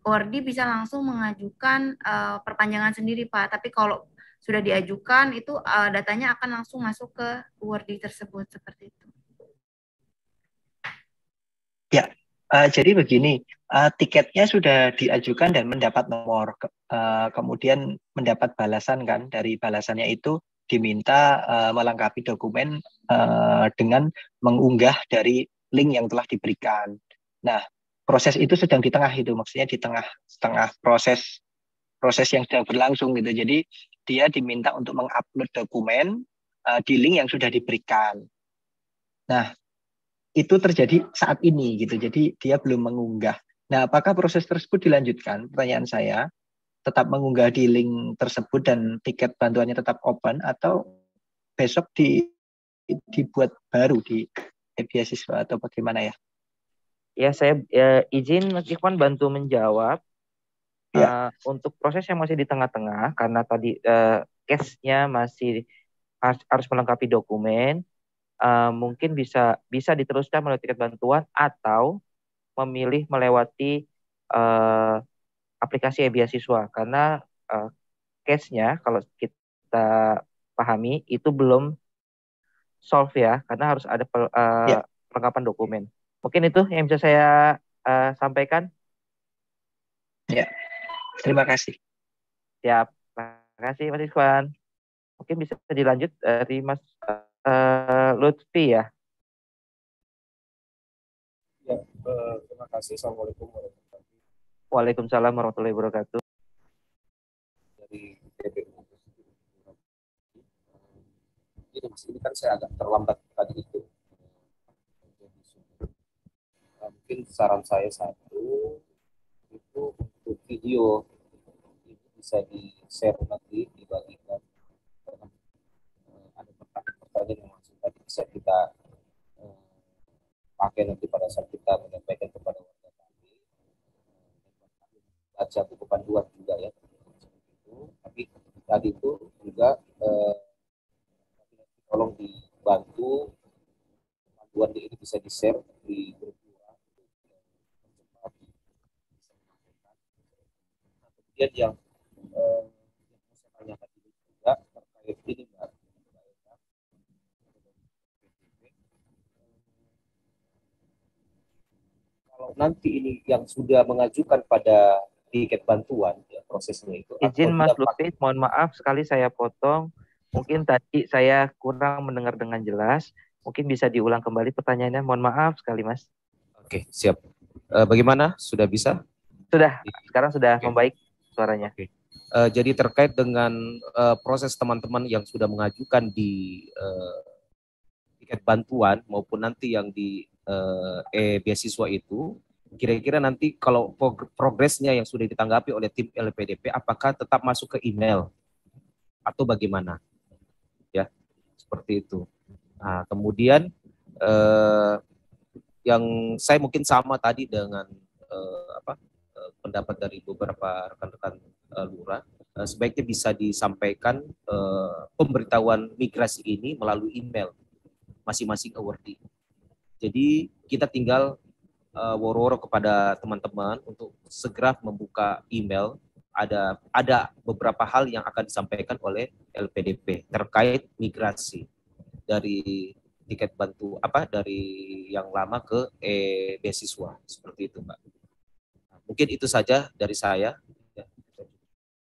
Wardi bisa langsung mengajukan perpanjangan sendiri Pak. Tapi kalau sudah diajukan itu datanya akan langsung masuk ke Wardi tersebut seperti itu. Ya, jadi begini, tiketnya sudah diajukan dan mendapat nomor, kemudian mendapat balasan kan, dari balasannya itu diminta melengkapi dokumen dengan mengunggah dari link yang telah diberikan. Nah, proses itu sedang di tengah itu, maksudnya di tengah proses yang sedang berlangsung gitu. Jadi dia diminta untuk mengupload dokumen di link yang sudah diberikan. Nah, itu terjadi saat ini gitu. Jadi dia belum mengunggah. Nah, apakah proses tersebut dilanjutkan? Pertanyaan saya, tetap mengunggah di link tersebut dan tiket bantuannya tetap open, atau besok dibuat baru di beasiswa atau bagaimana ya? Ya, saya izin Mas Ikhwan bantu menjawab. Ya. Untuk proses yang masih di tengah-tengah, karena tadi case-nya masih harus melengkapi dokumen. mungkin bisa diteruskan melalui tiket bantuan atau memilih melewati aplikasi e-beasiswa, karena case-nya kalau kita pahami itu belum solve ya, karena harus ada perlengkapan dokumen. Mungkin itu yang bisa saya sampaikan. Ya, terima kasih. Siap, terima kasih Mas Ikhwan. Mungkin bisa dilanjut dari Mas Lutfi ya. Ya, terima kasih. Assalamualaikum warahmatullahi wabarakatuh. Waalaikumsalam warahmatullahi wabarakatuh. Dari PPU. Ini kan saya agak terlambat tadi itu. Mungkin saran saya satu itu untuk video ini bisa di-share nanti, dibagikan. Ada pertanyaan yang langsung tadi bisa kita pakai nanti pada saat kita menyampaikan kepada warga kami. Baca buku panduan juga ya. Tapi tadi itu juga tolong dibantu panduan ini bisa di-share di grup kemudian yang saya tanyakan ini juga terkait ini Mbak. Kalau nanti ini yang sudah mengajukan pada tiket bantuan ya prosesnya itu. Izin Mas Lutfi, mohon maaf sekali saya potong. Mungkin tadi saya kurang mendengar dengan jelas. Mungkin bisa diulang kembali pertanyaannya. Mohon maaf sekali Mas. Oke, siap. Bagaimana? Sudah bisa? Sudah. Sekarang sudah membaik suaranya. Oke. Jadi terkait dengan proses teman-teman yang sudah mengajukan di tiket bantuan maupun nanti yang di beasiswa itu, kira-kira nanti kalau progresnya yang sudah ditanggapi oleh tim LPDP, apakah tetap masuk ke email atau bagaimana? Ya, seperti itu. Nah, kemudian yang saya mungkin sama tadi dengan pendapat dari beberapa rekan-rekan lurah, sebaiknya bisa disampaikan pemberitahuan migrasi ini melalui email masing-masing awardee. Jadi kita tinggal woro-woro kepada teman-teman untuk segera membuka email. Ada beberapa hal yang akan disampaikan oleh LPDP terkait migrasi dari tiket dari yang lama ke beasiswa, seperti itu Mbak. Mungkin itu saja dari saya. Ya,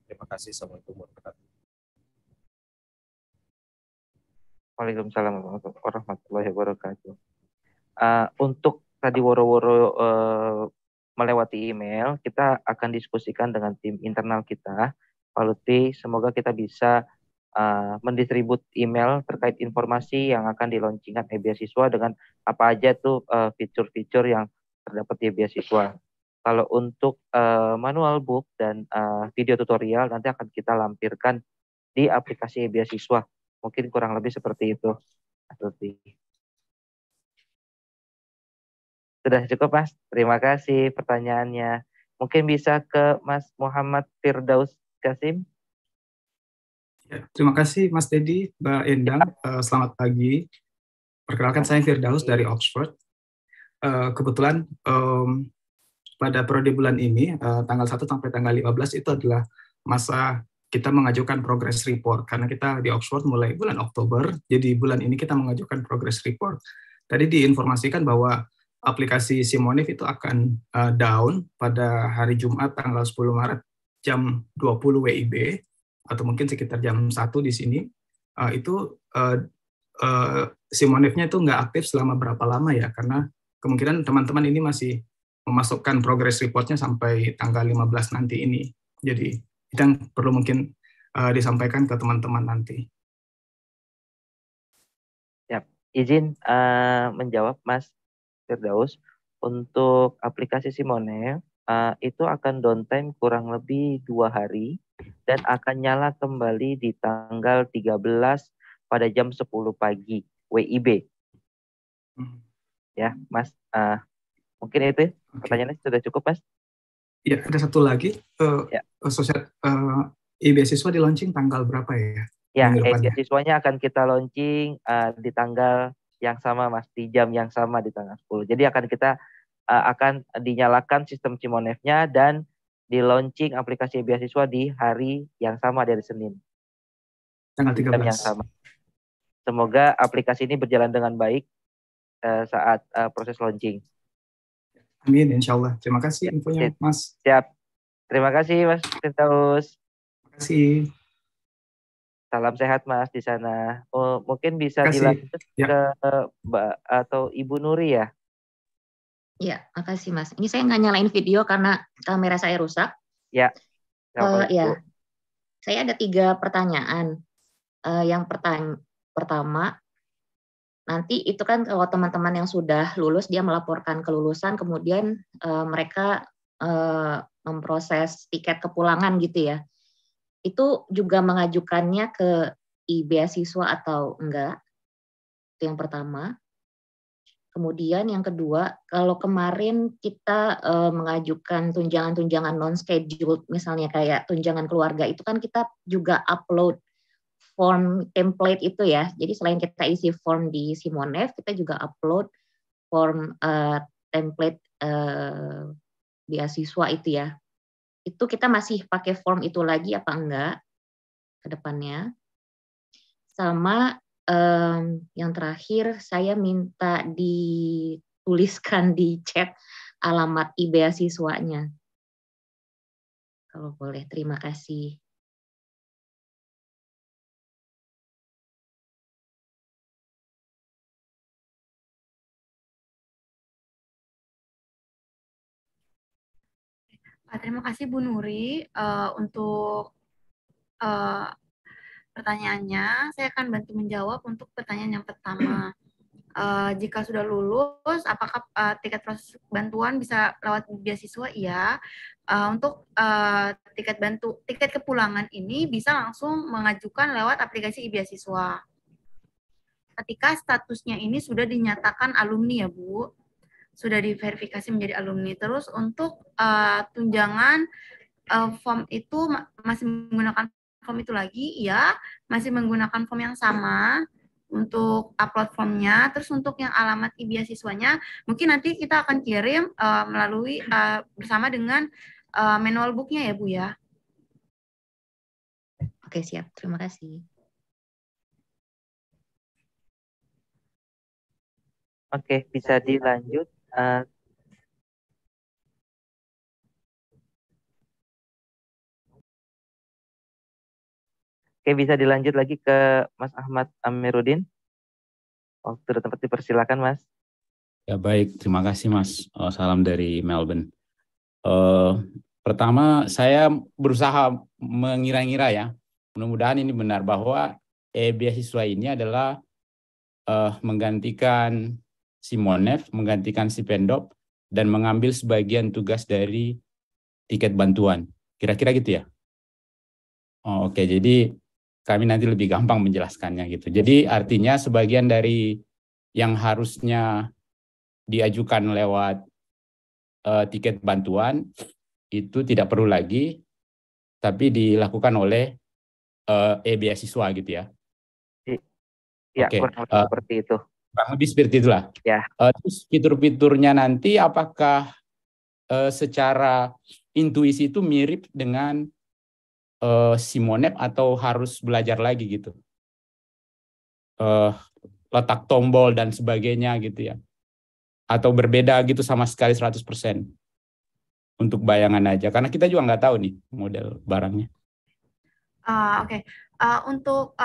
terima kasih. Assalamualaikum warahmatullahi wabarakatuh. Waalaikumsalam warahmatullahi wabarakatuh. Untuk tadi woro-woro melewati email, kita akan diskusikan dengan tim internal kita. Pak Lutfi, semoga kita bisa mendistribut email terkait informasi yang akan dilaunchingkan e-beasiswa dengan apa aja tuh fitur-fitur yang terdapat di beasiswa. Kalau untuk manual book dan video tutorial nanti akan kita lampirkan di aplikasi e-beasiswa. Mungkin kurang lebih seperti itu. Sudah cukup Mas, terima kasih pertanyaannya. Mungkin bisa ke Mas Muhammad Firdaus Kasim. Ya, terima kasih Mas Dedi, Mbak Endang. Selamat pagi. Perkenalkan saya Firdaus dari Oxford. Kebetulan pada periode bulan ini, tanggal 1 sampai tanggal 15 itu adalah masa kita mengajukan progress report. Karena kita di Oxford mulai bulan Oktober, jadi bulan ini kita mengajukan progress report. Tadi diinformasikan bahwa aplikasi Simonif itu akan down pada hari Jumat tanggal 10 Maret jam 20 WIB, atau mungkin sekitar jam 1 di sini. Simonifnya itu nggak aktif selama berapa lama ya, karena kemungkinan teman-teman ini masih memasukkan progress reportnya sampai tanggal 15 nanti ini. Jadi itu yang perlu mungkin disampaikan ke teman-teman nanti. Ya, izin menjawab Mas Firdaus, untuk aplikasi Simonef itu akan downtime kurang lebih 2 hari dan akan nyala kembali di tanggal 13 pada jam 10 pagi WIB. Ya, Mas, mungkin itu pertanyaannya sudah cukup, Mas? Ya, ada satu lagi. E-beasiswa di launching tanggal berapa ya? Ya, e-beasiswanya akan kita launching di tanggal yang sama Mas, di jam yang sama di tanggal 10. Jadi akan dinyalakan sistem Simonef-nya dan di launching aplikasi beasiswa di hari yang sama dari Senin. Tanggal 13. Jam yang sama. Semoga aplikasi ini berjalan dengan baik saat proses launching. Amin, insya Allah. Terima kasih infonya, Mas. Siap. Terima kasih, Mas Firdaus. Terima kasih. Salam sehat, Mas, di sana. Oh, mungkin bisa dilanjut ke Mbak atau Ibu Nuri ya? Ya, makasih Mas. Ini saya nggak nyalain video karena kamera saya rusak. Ya. Ya, saya ada 3 pertanyaan. Yang pertama, nanti itu kan kalau teman-teman yang sudah lulus dia melaporkan kelulusan, kemudian mereka memproses tiket kepulangan gitu ya. Itu juga mengajukannya ke beasiswa atau enggak? Itu yang pertama. Kemudian yang kedua, kalau kemarin kita mengajukan tunjangan-tunjangan non-scheduled, misalnya kayak tunjangan keluarga, itu kan kita juga upload form template itu ya. Jadi selain kita isi form di Simonef, kita juga upload form template beasiswa itu ya. Itu kita masih pakai form itu lagi apa enggak ke depannya? Sama yang terakhir, saya minta dituliskan di chat alamat beasiswanya. Kalau boleh, terima kasih. Terima kasih Bu Nuri untuk pertanyaannya. Saya akan bantu menjawab untuk pertanyaan yang pertama. Jika sudah lulus, apakah tiket proses bantuan bisa lewat beasiswa? Iya. Untuk tiket kepulangan ini bisa langsung mengajukan lewat aplikasi beasiswa. Ketika statusnya ini sudah dinyatakan alumni ya Bu, sudah diverifikasi menjadi alumni. Terus untuk tunjangan form itu masih menggunakan form itu lagi, ya masih menggunakan form yang sama untuk upload formnya. Terus untuk yang alamat beasiswanya mungkin nanti kita akan kirim melalui bersama dengan manual booknya ya Bu ya. Oke, siap, terima kasih. Oke, bisa dilanjut. Oke, bisa dilanjut lagi ke Mas Ahmad Amiruddin. Waktu tempat dipersilakan, Mas. Ya baik, terima kasih Mas. Salam dari Melbourne. Pertama, saya berusaha mengira-ngira ya. Mudah-mudahan ini benar bahwa beasiswa ini adalah menggantikan Simonef, menggantikan Sipendop, dan mengambil sebagian tugas dari tiket bantuan. Kira-kira gitu ya? Oke, jadi kami nanti lebih gampang menjelaskannya gitu. Jadi artinya sebagian dari yang harusnya diajukan lewat tiket bantuan itu tidak perlu lagi, tapi dilakukan oleh beasiswa gitu ya. Ya, Oke. seperti itu. Kurang lebih seperti itulah. Ya. Terus fitur-fiturnya nanti apakah secara intuisi itu mirip dengan Simonef atau harus belajar lagi gitu? Letak tombol dan sebagainya gitu ya. Atau berbeda gitu sama sekali 100%? Untuk bayangan aja, karena kita juga nggak tahu nih model barangnya. Oke. Untuk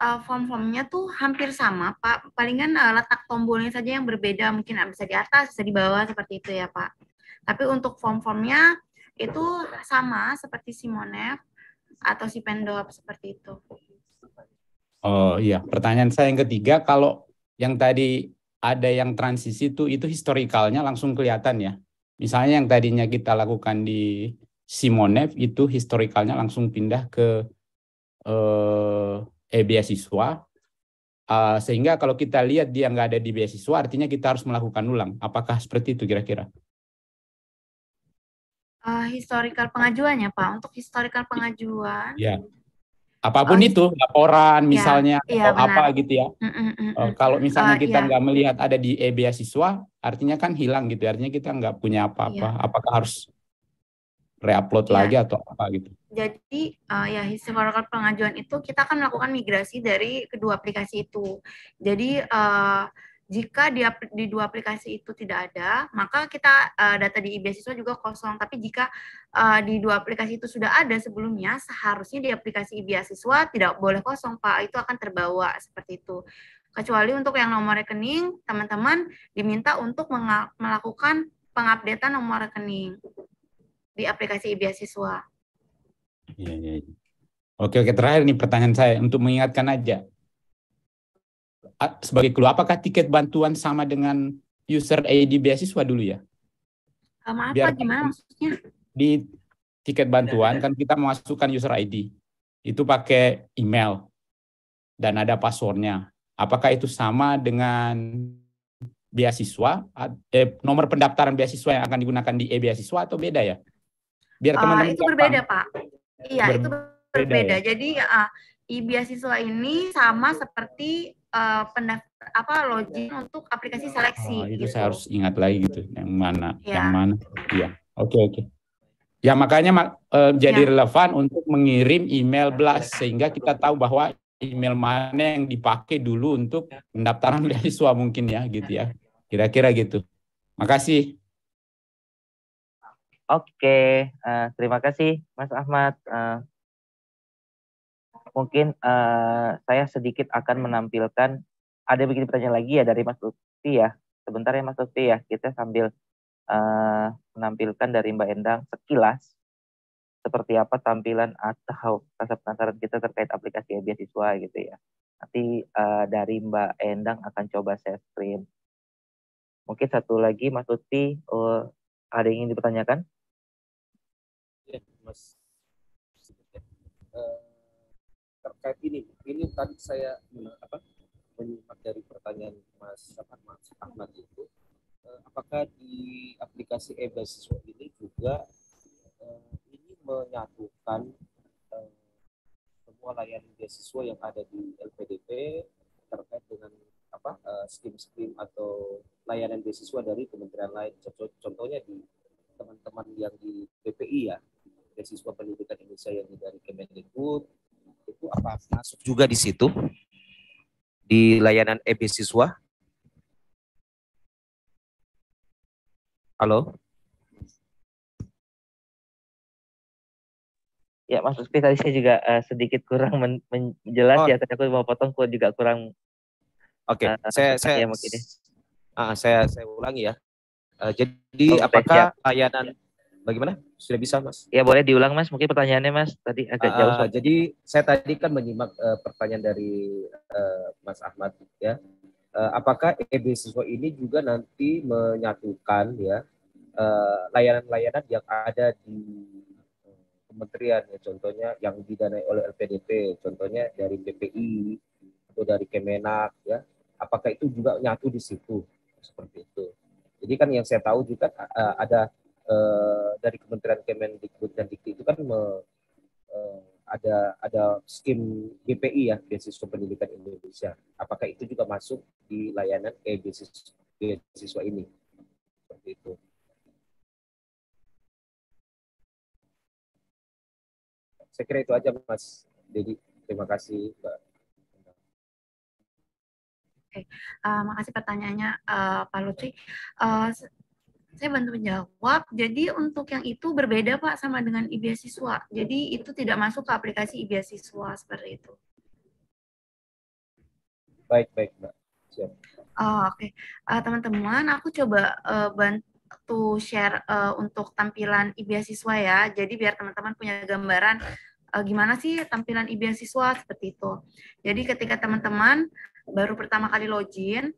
form-formnya tuh hampir sama, Pak. Palingan letak tombolnya saja yang berbeda, mungkin bisa di atas, bisa di bawah, seperti itu ya, Pak. Tapi untuk form-formnya itu sama seperti Simonef atau Sipendop, seperti itu. Oh iya, pertanyaan saya yang ketiga, kalau yang tadi ada yang transisi itu historikalnya langsung kelihatan ya. Misalnya yang tadinya kita lakukan di Simonef itu historikalnya langsung pindah ke beasiswa, sehingga kalau kita lihat dia nggak ada di beasiswa, artinya kita harus melakukan ulang. Apakah seperti itu kira-kira? Historical pengajuannya, Pak. Untuk historical pengajuan, ya. apapun itu, laporan misalnya iya, atau apa benar. gitu ya. Kalau misalnya kita Iya. nggak melihat ada di e-beasiswa, artinya kan hilang gitu. Artinya kita nggak punya apa-apa. Iya. Apakah harus re-upload Iya. lagi atau apa gitu? Jadi ya historical pengajuan itu kita akan melakukan migrasi dari kedua aplikasi itu. Jadi jika di dua aplikasi itu tidak ada, maka kita data di e-beasiswa juga kosong. Tapi jika di dua aplikasi itu sudah ada sebelumnya, seharusnya di aplikasi e-beasiswa tidak boleh kosong, Pak. Itu akan terbawa seperti itu. Kecuali untuk yang nomor rekening, teman-teman diminta untuk melakukan pengupdatean nomor rekening di aplikasi e-beasiswa. Iya. Oke, terakhir nih pertanyaan saya untuk mengingatkan aja. Sebagai clue, apakah tiket bantuan sama dengan user ID beasiswa dulu ya? Maaf Pak, gimana maksudnya? Di tiket bantuan kan kita memasukkan user ID. Itu pakai email dan ada passwordnya. Apakah itu sama dengan beasiswa? Nomor pendaftaran beasiswa yang akan digunakan di e-beasiswa atau beda ya? Biar teman-teman itu berbeda Pak. Iya, itu berbeda. Ya? Jadi e-beasiswa ini sama seperti login untuk aplikasi seleksi. Itu gitu. saya harus ingat lagi gitu, yang mana, Ya. yang mana. Iya, oke. Ya makanya jadi relevan untuk mengirim email blast sehingga kita tahu bahwa email mana yang dipakai dulu untuk pendaftaran beasiswa mungkin ya, gitu ya. Kira-kira gitu. Makasih. Oke, terima kasih Mas Ahmad. Mungkin saya sedikit akan menampilkan, ada begini pertanyaan lagi ya dari Mas Lutfi ya. Sebentar ya Mas Lutfi ya, kita sambil menampilkan dari Mbak Endang sekilas seperti apa tampilan atau rasa penasaran kita terkait aplikasi e-beasiswa gitu ya. Nanti dari Mbak Endang akan coba share screen. Mungkin satu lagi Mas Lutfi, ada yang ingin dipertanyakan? Ya, Mas. Terkait ini tadi saya menyimak dari pertanyaan Mas Ahmad itu, apakah di aplikasi e-beasiswa ini juga ini menyatukan semua layanan beasiswa yang ada di LPDP terkait dengan skim-skim atau layanan beasiswa dari kementerian lain. Contohnya di teman-teman yang di BPI ya, beasiswa pendidikan Indonesia yang dari Kemendikbud, itu apa masuk juga di situ di layanan e-beasiswa? Halo? Ya Mas Lutfi, tadi saya juga sedikit kurang menjelas ya, tadi aku mau potong juga kurang. Oke, saya ulangi ya. Jadi apakah layanan bagaimana? Sudah bisa Mas? Ya boleh diulang Mas, mungkin pertanyaannya Mas tadi agak jauh. Jadi saya tadi kan menyimak pertanyaan dari Mas Ahmad ya. Apakah e-beasiswa ini juga nanti menyatukan ya layanan-layanan yang ada di kementerian ya, contohnya yang didanai oleh LPDP, contohnya dari BPI atau dari Kemenak ya. Apakah itu juga nyatu di situ seperti itu? Jadi kan yang saya tahu juga ada dari Kementerian Kemendikbud dan Dikti itu kan ada skim BPI ya, beasiswa pendidikan Indonesia. Apakah itu juga masuk di layanan beasiswa ini? Seperti itu. Saya kira itu aja Mas Dedi. Terima kasih Mbak. Oke, makasih pertanyaannya Pak Lutfi. Saya bantu menjawab. Jadi untuk yang itu berbeda Pak sama dengan e-beasiswa. Jadi itu tidak masuk ke aplikasi e-beasiswa seperti itu. Baik Mbak. Siap. Oke. Teman-teman, aku coba bantu share untuk tampilan e-beasiswa ya. Jadi biar teman-teman punya gambaran gimana sih tampilan e-beasiswa seperti itu. Jadi ketika teman-teman baru pertama kali login,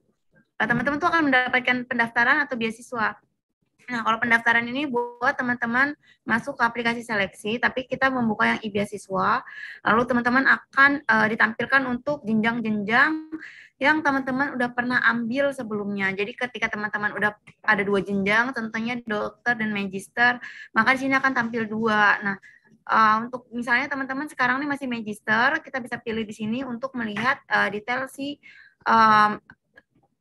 teman-teman tuh akan mendapatkan pendaftaran atau beasiswa. Nah, kalau pendaftaran ini buat teman-teman masuk ke aplikasi seleksi, tapi kita membuka yang e-beasiswa, lalu teman-teman akan ditampilkan untuk jenjang-jenjang yang teman-teman udah pernah ambil sebelumnya. Jadi ketika teman-teman udah ada 2 jenjang, tentunya dokter dan magister, maka di sini akan tampil 2. Nah, untuk misalnya teman-teman sekarang nih masih Magister, kita bisa pilih di sini untuk melihat detail si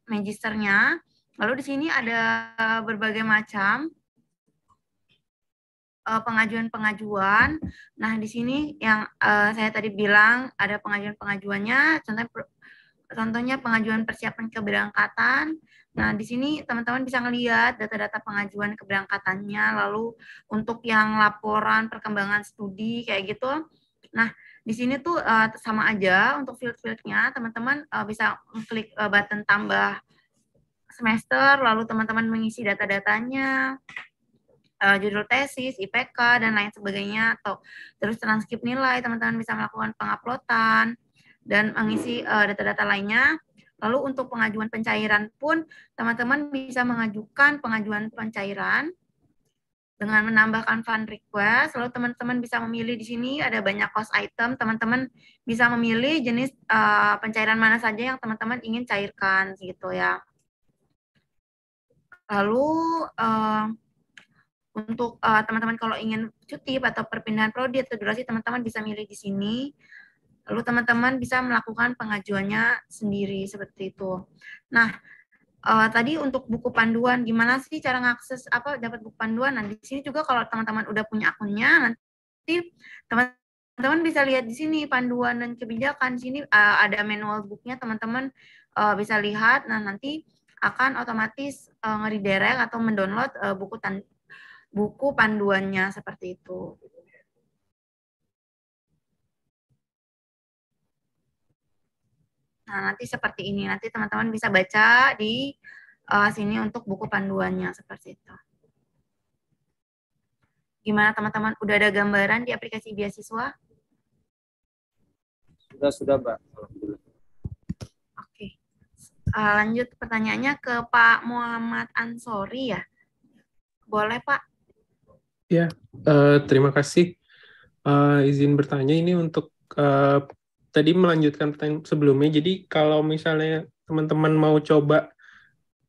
Magisternya. Lalu di sini ada berbagai macam pengajuan-pengajuan. Nah, di sini yang saya tadi bilang ada pengajuan-pengajuannya, contohnya pengajuan persiapan keberangkatan. Nah, di sini teman-teman bisa melihat data-data pengajuan keberangkatannya, lalu untuk yang laporan perkembangan studi kayak gitu. Nah, di sini tuh sama aja untuk field-fieldnya, teman-teman bisa klik button tambah semester, lalu teman-teman mengisi data-datanya, judul tesis, IPK, dan lain sebagainya, atau terus transkrip nilai, teman-teman bisa melakukan penguploadan dan mengisi data-data lainnya. Lalu untuk pengajuan pencairan pun, teman-teman bisa mengajukan pengajuan pencairan dengan menambahkan fund request. Lalu teman-teman bisa memilih di sini ada banyak cost item, teman-teman bisa memilih jenis pencairan mana saja yang teman-teman ingin cairkan, gitu ya. Lalu untuk teman-teman kalau ingin cuti atau perpindahan prodi atau durasi, teman-teman bisa milih di sini. Lalu teman-teman bisa melakukan pengajuannya sendiri seperti itu. Nah, tadi untuk buku panduan, gimana sih cara ngakses dapat buku panduan? Nah, di sini juga kalau teman-teman udah punya akunnya, nanti teman-teman bisa lihat di sini panduan dan kebijakan. Di sini ada manual booknya, teman-teman bisa lihat. Nah, nanti akan otomatis nge-redirect atau mendownload buku panduannya seperti itu. Nah, nanti seperti ini. Nanti teman-teman bisa baca di sini untuk buku panduannya seperti itu. Gimana teman-teman? Udah ada gambaran di aplikasi beasiswa? Sudah, Mbak. Alhamdulillah. Oke. Lanjut pertanyaannya ke Pak Muhammad Ansori ya. Boleh, Pak? Ya, terima kasih. Izin bertanya ini untuk tadi melanjutkan pertanyaan sebelumnya. Jadi kalau misalnya teman-teman mau coba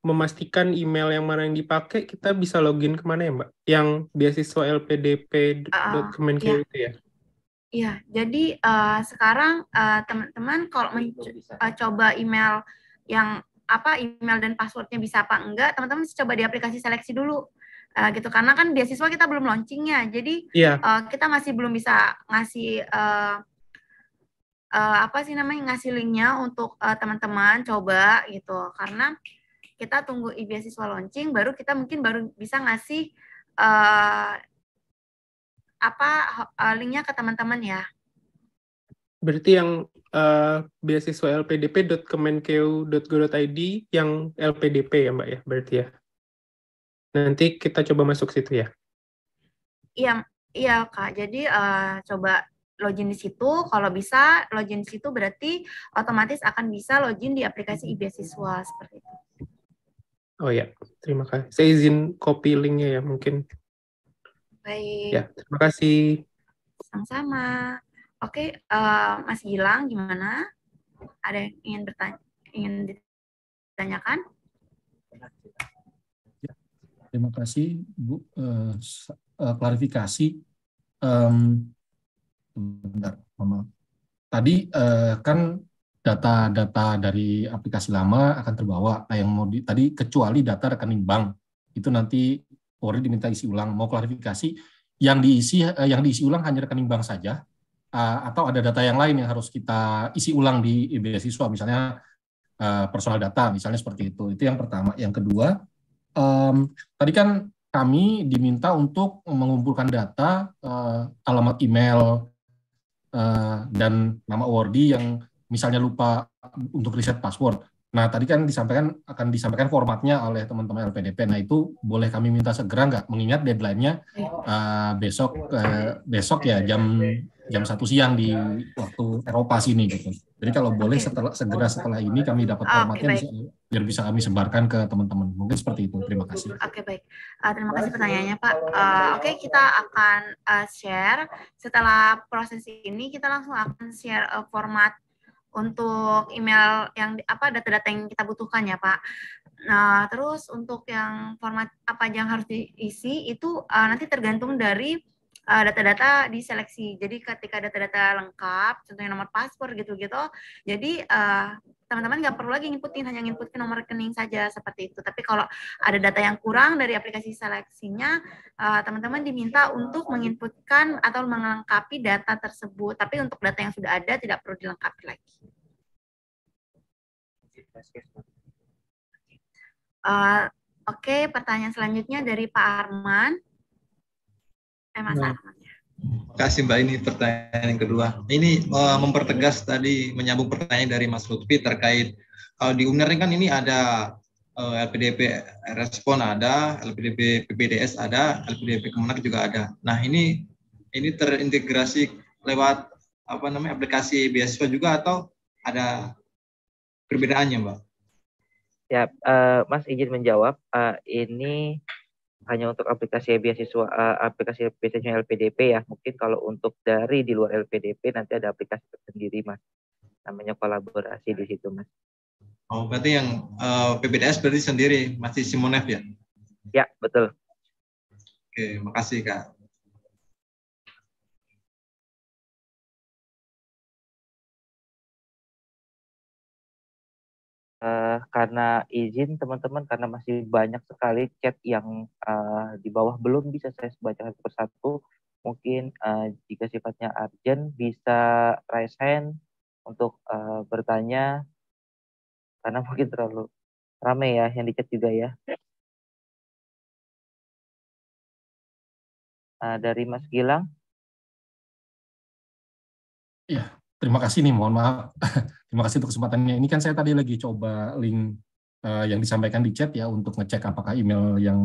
memastikan email yang mana yang dipakai, kita bisa login kemana ya, Mbak? Yang beasiswa lpdp.kemenkeu itu ya? Iya, jadi sekarang teman-teman kalau coba email yang email dan passwordnya bisa apa enggak, teman-teman coba di aplikasi seleksi dulu. Gitu, karena kan beasiswa kita belum launchingnya, jadi kita masih belum bisa ngasih ngasih linknya untuk teman-teman coba gitu, karena kita tunggu beasiswa launching, baru kita mungkin baru bisa ngasih linknya ke teman-teman ya. Berarti yang beasiswa lpdp.kemenkeu.go.id yang LPDP ya, Mbak ya, berarti ya. Nanti kita coba masuk situ ya. Iya Kak. Jadi coba login di situ. Kalau bisa login di situ berarti otomatis akan bisa login di aplikasi beasiswa seperti itu. Oh ya, terima kasih. Saya izin copy linknya ya mungkin. Baik. Ya, terima kasih. Sama-sama. Oke, Mas Gilang gimana? Ada yang ingin ditanyakan? Terima kasih, Bu. Klarifikasi. Bentar, Mama. Tadi kan data-data dari aplikasi lama akan terbawa. Nah, yang mau tadi kecuali data rekening bank itu nanti Polri diminta isi ulang. Mau klarifikasi, yang diisi ulang hanya rekening bank saja, atau ada data yang lain yang harus kita isi ulang di beasiswa, misalnya personal data, misalnya seperti itu. Itu yang pertama. Yang kedua, tadi kan kami diminta untuk mengumpulkan data, alamat email, dan nama awardee yang misalnya lupa untuk reset password. Nah, tadi kan akan disampaikan formatnya oleh teman-teman LPDP. Nah, itu boleh kami minta segera nggak? Mengingat deadline-nya besok ya jam 1 siang di waktu Eropa sini gitu. Jadi kalau boleh segera setelah ini kami dapat formatnya biar bisa kami sebarkan ke teman-teman. Mungkin seperti itu. Terima kasih. Oke, baik. Terima kasih pertanyaannya, Pak. Oke, kita akan share setelah proses ini, kita langsung akan share format untuk email yang data-data yang kita butuhkan ya, Pak. Nah, terus untuk yang format apa yang harus diisi itu nanti tergantung dari data-data diseleksi. Jadi ketika data-data lengkap, contohnya nomor paspor gitu-gitu, jadi teman-teman nggak perlu lagi nginputin, hanya nginputin nomor rekening saja seperti itu. Tapi kalau ada data yang kurang dari aplikasi seleksinya, teman-teman diminta untuk menginputkan atau melengkapi data tersebut. Tapi untuk data yang sudah ada tidak perlu dilengkapi lagi. Oke, pertanyaan selanjutnya dari Pak Arman. Mas Arman. Terima kasih Mbak, ini pertanyaan yang kedua. Ini mempertegas tadi, menyambung pertanyaan dari Mas Lutfi terkait kalau di UNER kan ini ada LPDP Respon ada, LPDP PPDS ada, LPDP Kemenak juga ada. Nah ini terintegrasi lewat aplikasi beasiswa juga atau ada perbedaannya Mbak? Ya, Mas izin menjawab. Ini hanya untuk aplikasi beasiswa, aplikasi beasiswa LPDP ya. Mungkin kalau untuk dari di luar LPDP nanti ada aplikasi tersendiri Mas. Namanya kolaborasi di situ Mas. Oh, berarti yang PPDS berarti sendiri, masih Simonef ya? Ya, betul. Oke, makasih Kak. Karena izin teman-teman, karena masih banyak sekali chat yang di bawah belum bisa saya bacakan persatu. Mungkin jika sifatnya urgent bisa raise hand untuk bertanya, karena mungkin terlalu ramai ya yang di chat juga ya. Dari Mas Gilang. Ya, terima kasih nih, mohon maaf. Terima kasih untuk kesempatannya. Ini kan saya tadi lagi coba link yang disampaikan di chat ya untuk ngecek apakah email yang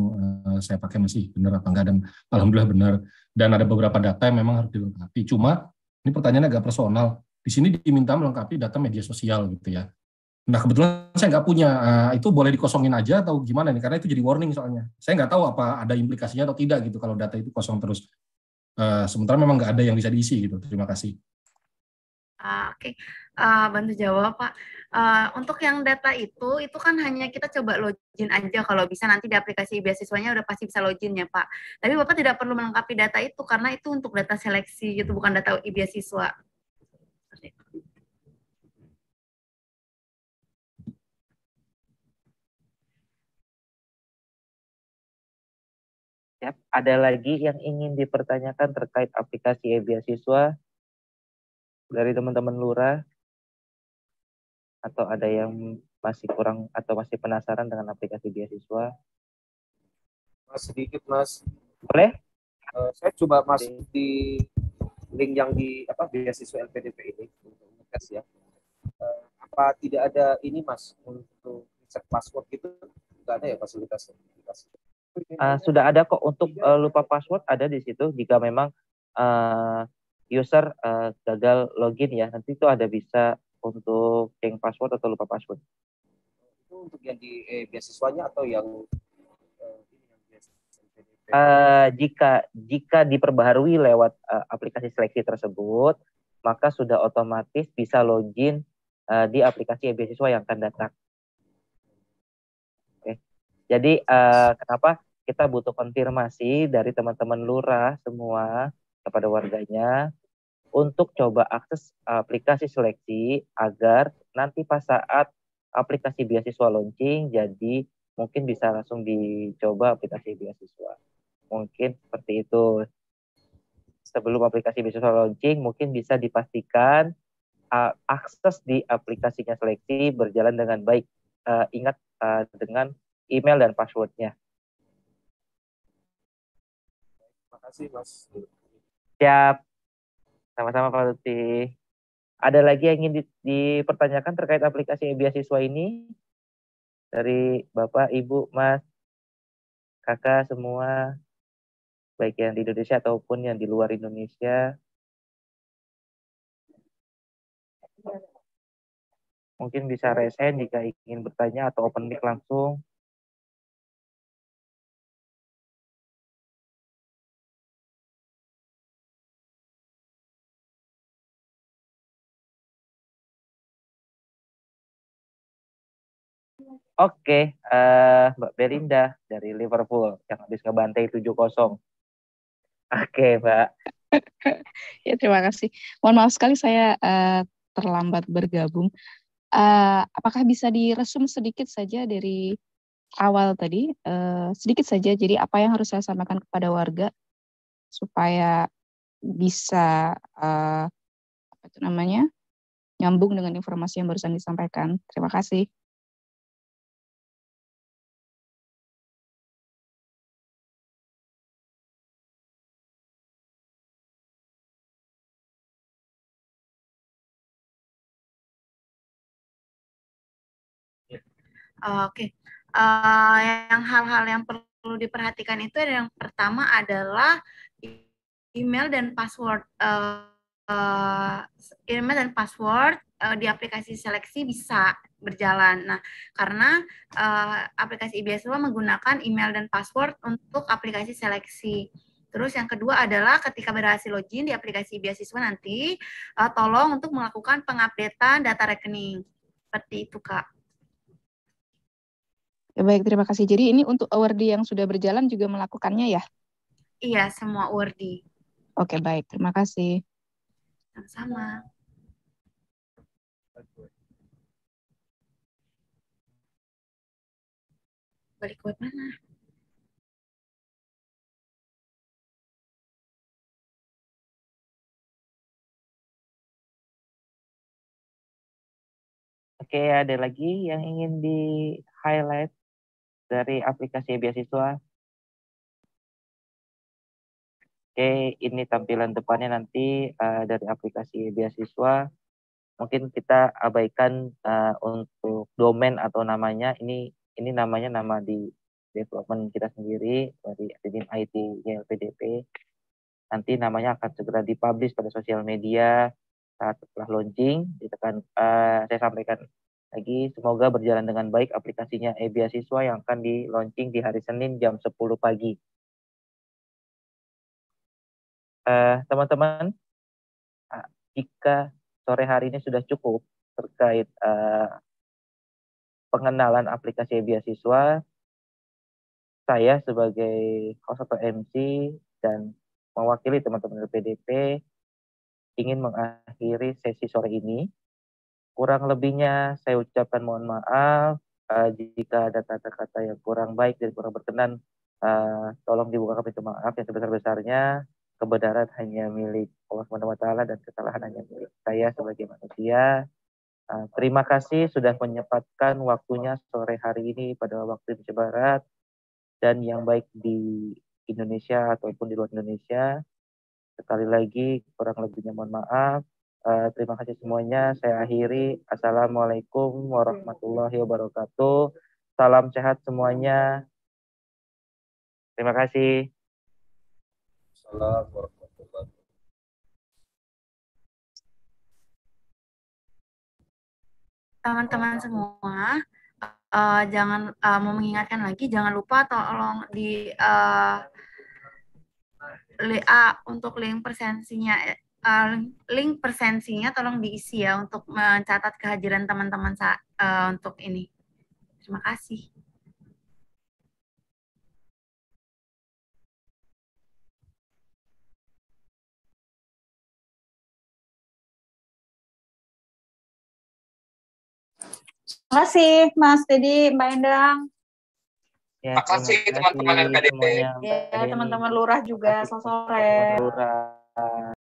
saya pakai masih benar apa enggak, dan alhamdulillah benar. Dan ada beberapa data yang memang harus dilengkapi. Cuma ini pertanyaannya agak personal. Di sini diminta melengkapi data media sosial gitu ya. Nah kebetulan saya nggak punya, itu boleh dikosongin aja atau gimana nih? Karena itu jadi warning soalnya. Saya nggak tahu apa ada implikasinya atau tidak gitu kalau data itu kosong terus. Sementara memang nggak ada yang bisa diisi gitu. Terima kasih. Oke, bantu jawab Pak. Untuk yang data itu kan hanya kita coba login aja, kalau bisa nanti di aplikasi beasiswanya udah pasti bisa login ya Pak. Tapi Bapak tidak perlu melengkapi data itu karena itu untuk data seleksi gitu, bukan data beasiswa. Ya, ada lagi yang ingin dipertanyakan terkait aplikasi e-beasiswa dari teman-teman Lurah? Atau ada yang masih kurang atau masih penasaran dengan aplikasi beasiswa? Mas, sedikit Mas. Boleh? Saya coba masuk di link yang di beasiswa LPDP ini untuk ngetes ya. Apa tidak ada ini Mas untuk cek password gitu? Nggak ada ya fasilitasnya? Sudah ada kok untuk lupa password, ada di situ. Jika memang user gagal login ya, nanti itu ada bisa untuk change password atau lupa password. Itu untuk yang di beasiswanya atau yang jika diperbaharui lewat aplikasi seleksi tersebut, maka sudah otomatis bisa login di aplikasi beasiswa yang akan datang. Oke. Jadi kenapa kita butuh konfirmasi dari teman-teman Lurah semua kepada warganya untuk coba akses aplikasi seleksi agar nanti pas saat aplikasi beasiswa launching, jadi mungkin bisa langsung dicoba aplikasi beasiswa. Mungkin seperti itu. Sebelum aplikasi beasiswa launching, mungkin bisa dipastikan akses di aplikasinya seleksi berjalan dengan baik. Ingat dengan email dan passwordnya. Terima kasih Mas. Siap. Sama-sama Pak Lutfi. Ada lagi yang ingin dipertanyakan terkait aplikasi beasiswa ini? Dari Bapak, Ibu, Mas, Kakak semua, baik yang di Indonesia ataupun yang di luar Indonesia. Mungkin bisa raise hand jika ingin bertanya atau open mic langsung. Oke, Mbak Belinda dari Liverpool yang habis ngebantai 7-0. Oke, Mbak. Ya, terima kasih. Mohon maaf sekali saya terlambat bergabung. Apakah bisa diresum sedikit saja dari awal tadi, sedikit saja, jadi apa yang harus saya sampaikan kepada warga supaya bisa apa itu namanya, nyambung dengan informasi yang barusan disampaikan. Terima kasih. Oke. Yang hal-hal yang perlu diperhatikan itu yang pertama adalah email dan password. Email dan password di aplikasi seleksi bisa berjalan. Nah, karena aplikasi beasiswa menggunakan email dan password untuk aplikasi seleksi. Terus yang kedua adalah ketika berhasil login di aplikasi beasiswa nanti, tolong untuk melakukan pengupdatean data rekening. Seperti itu, Kak. Ya, baik, terima kasih. Jadi ini untuk awardee yang sudah berjalan juga melakukannya ya? Iya, semua awardee. Oke, baik. Terima kasih. Sama-sama. Balik web mana? Oke, ada lagi yang ingin di-highlight dari aplikasi beasiswa? Oke, ini tampilan depannya nanti dari aplikasi beasiswa. Mungkin kita abaikan untuk domain atau namanya. Ini namanya nama di development kita sendiri dari admin IT LPDP. Nanti namanya akan segera dipublish pada sosial media saat setelah launching. Saya sampaikan lagi, semoga berjalan dengan baik aplikasinya e-beasiswa yang akan di launching di hari Senin jam 10 pagi. Teman-teman, jika sore hari ini sudah cukup terkait pengenalan aplikasi e-beasiswa, saya sebagai host atau MC dan mewakili teman-teman LPDP ingin mengakhiri sesi sore ini. Kurang lebihnya saya ucapkan mohon maaf jika ada kata-kata yang kurang baik dan kurang berkenan. Tolong dibuka pintu maaf yang sebesar-besarnya. Kebenaran hanya milik Allah SWT dan kesalahan hanya milik saya sebagai manusia. Terima kasih sudah menyempatkan waktunya sore hari ini pada waktu Indonesia Barat dan yang baik di Indonesia ataupun di luar Indonesia. Sekali lagi kurang lebihnya mohon maaf. Terima kasih semuanya. Saya akhiri. Assalamualaikum warahmatullahi wabarakatuh. Salam sehat semuanya. Terima kasih. Assalamualaikum warahmatullahi wabarakatuh. Teman-teman semua, jangan mau mengingatkan lagi, jangan lupa tolong di untuk link presensinya tolong diisi ya untuk mencatat kehadiran teman-teman untuk ini. Terima kasih. Terima kasih Mas Dedi, Mbak Endang. Ya, terima kasih teman-teman LPDP. semuanya. Ya, teman-teman lurah juga, selamat sore. Lurah.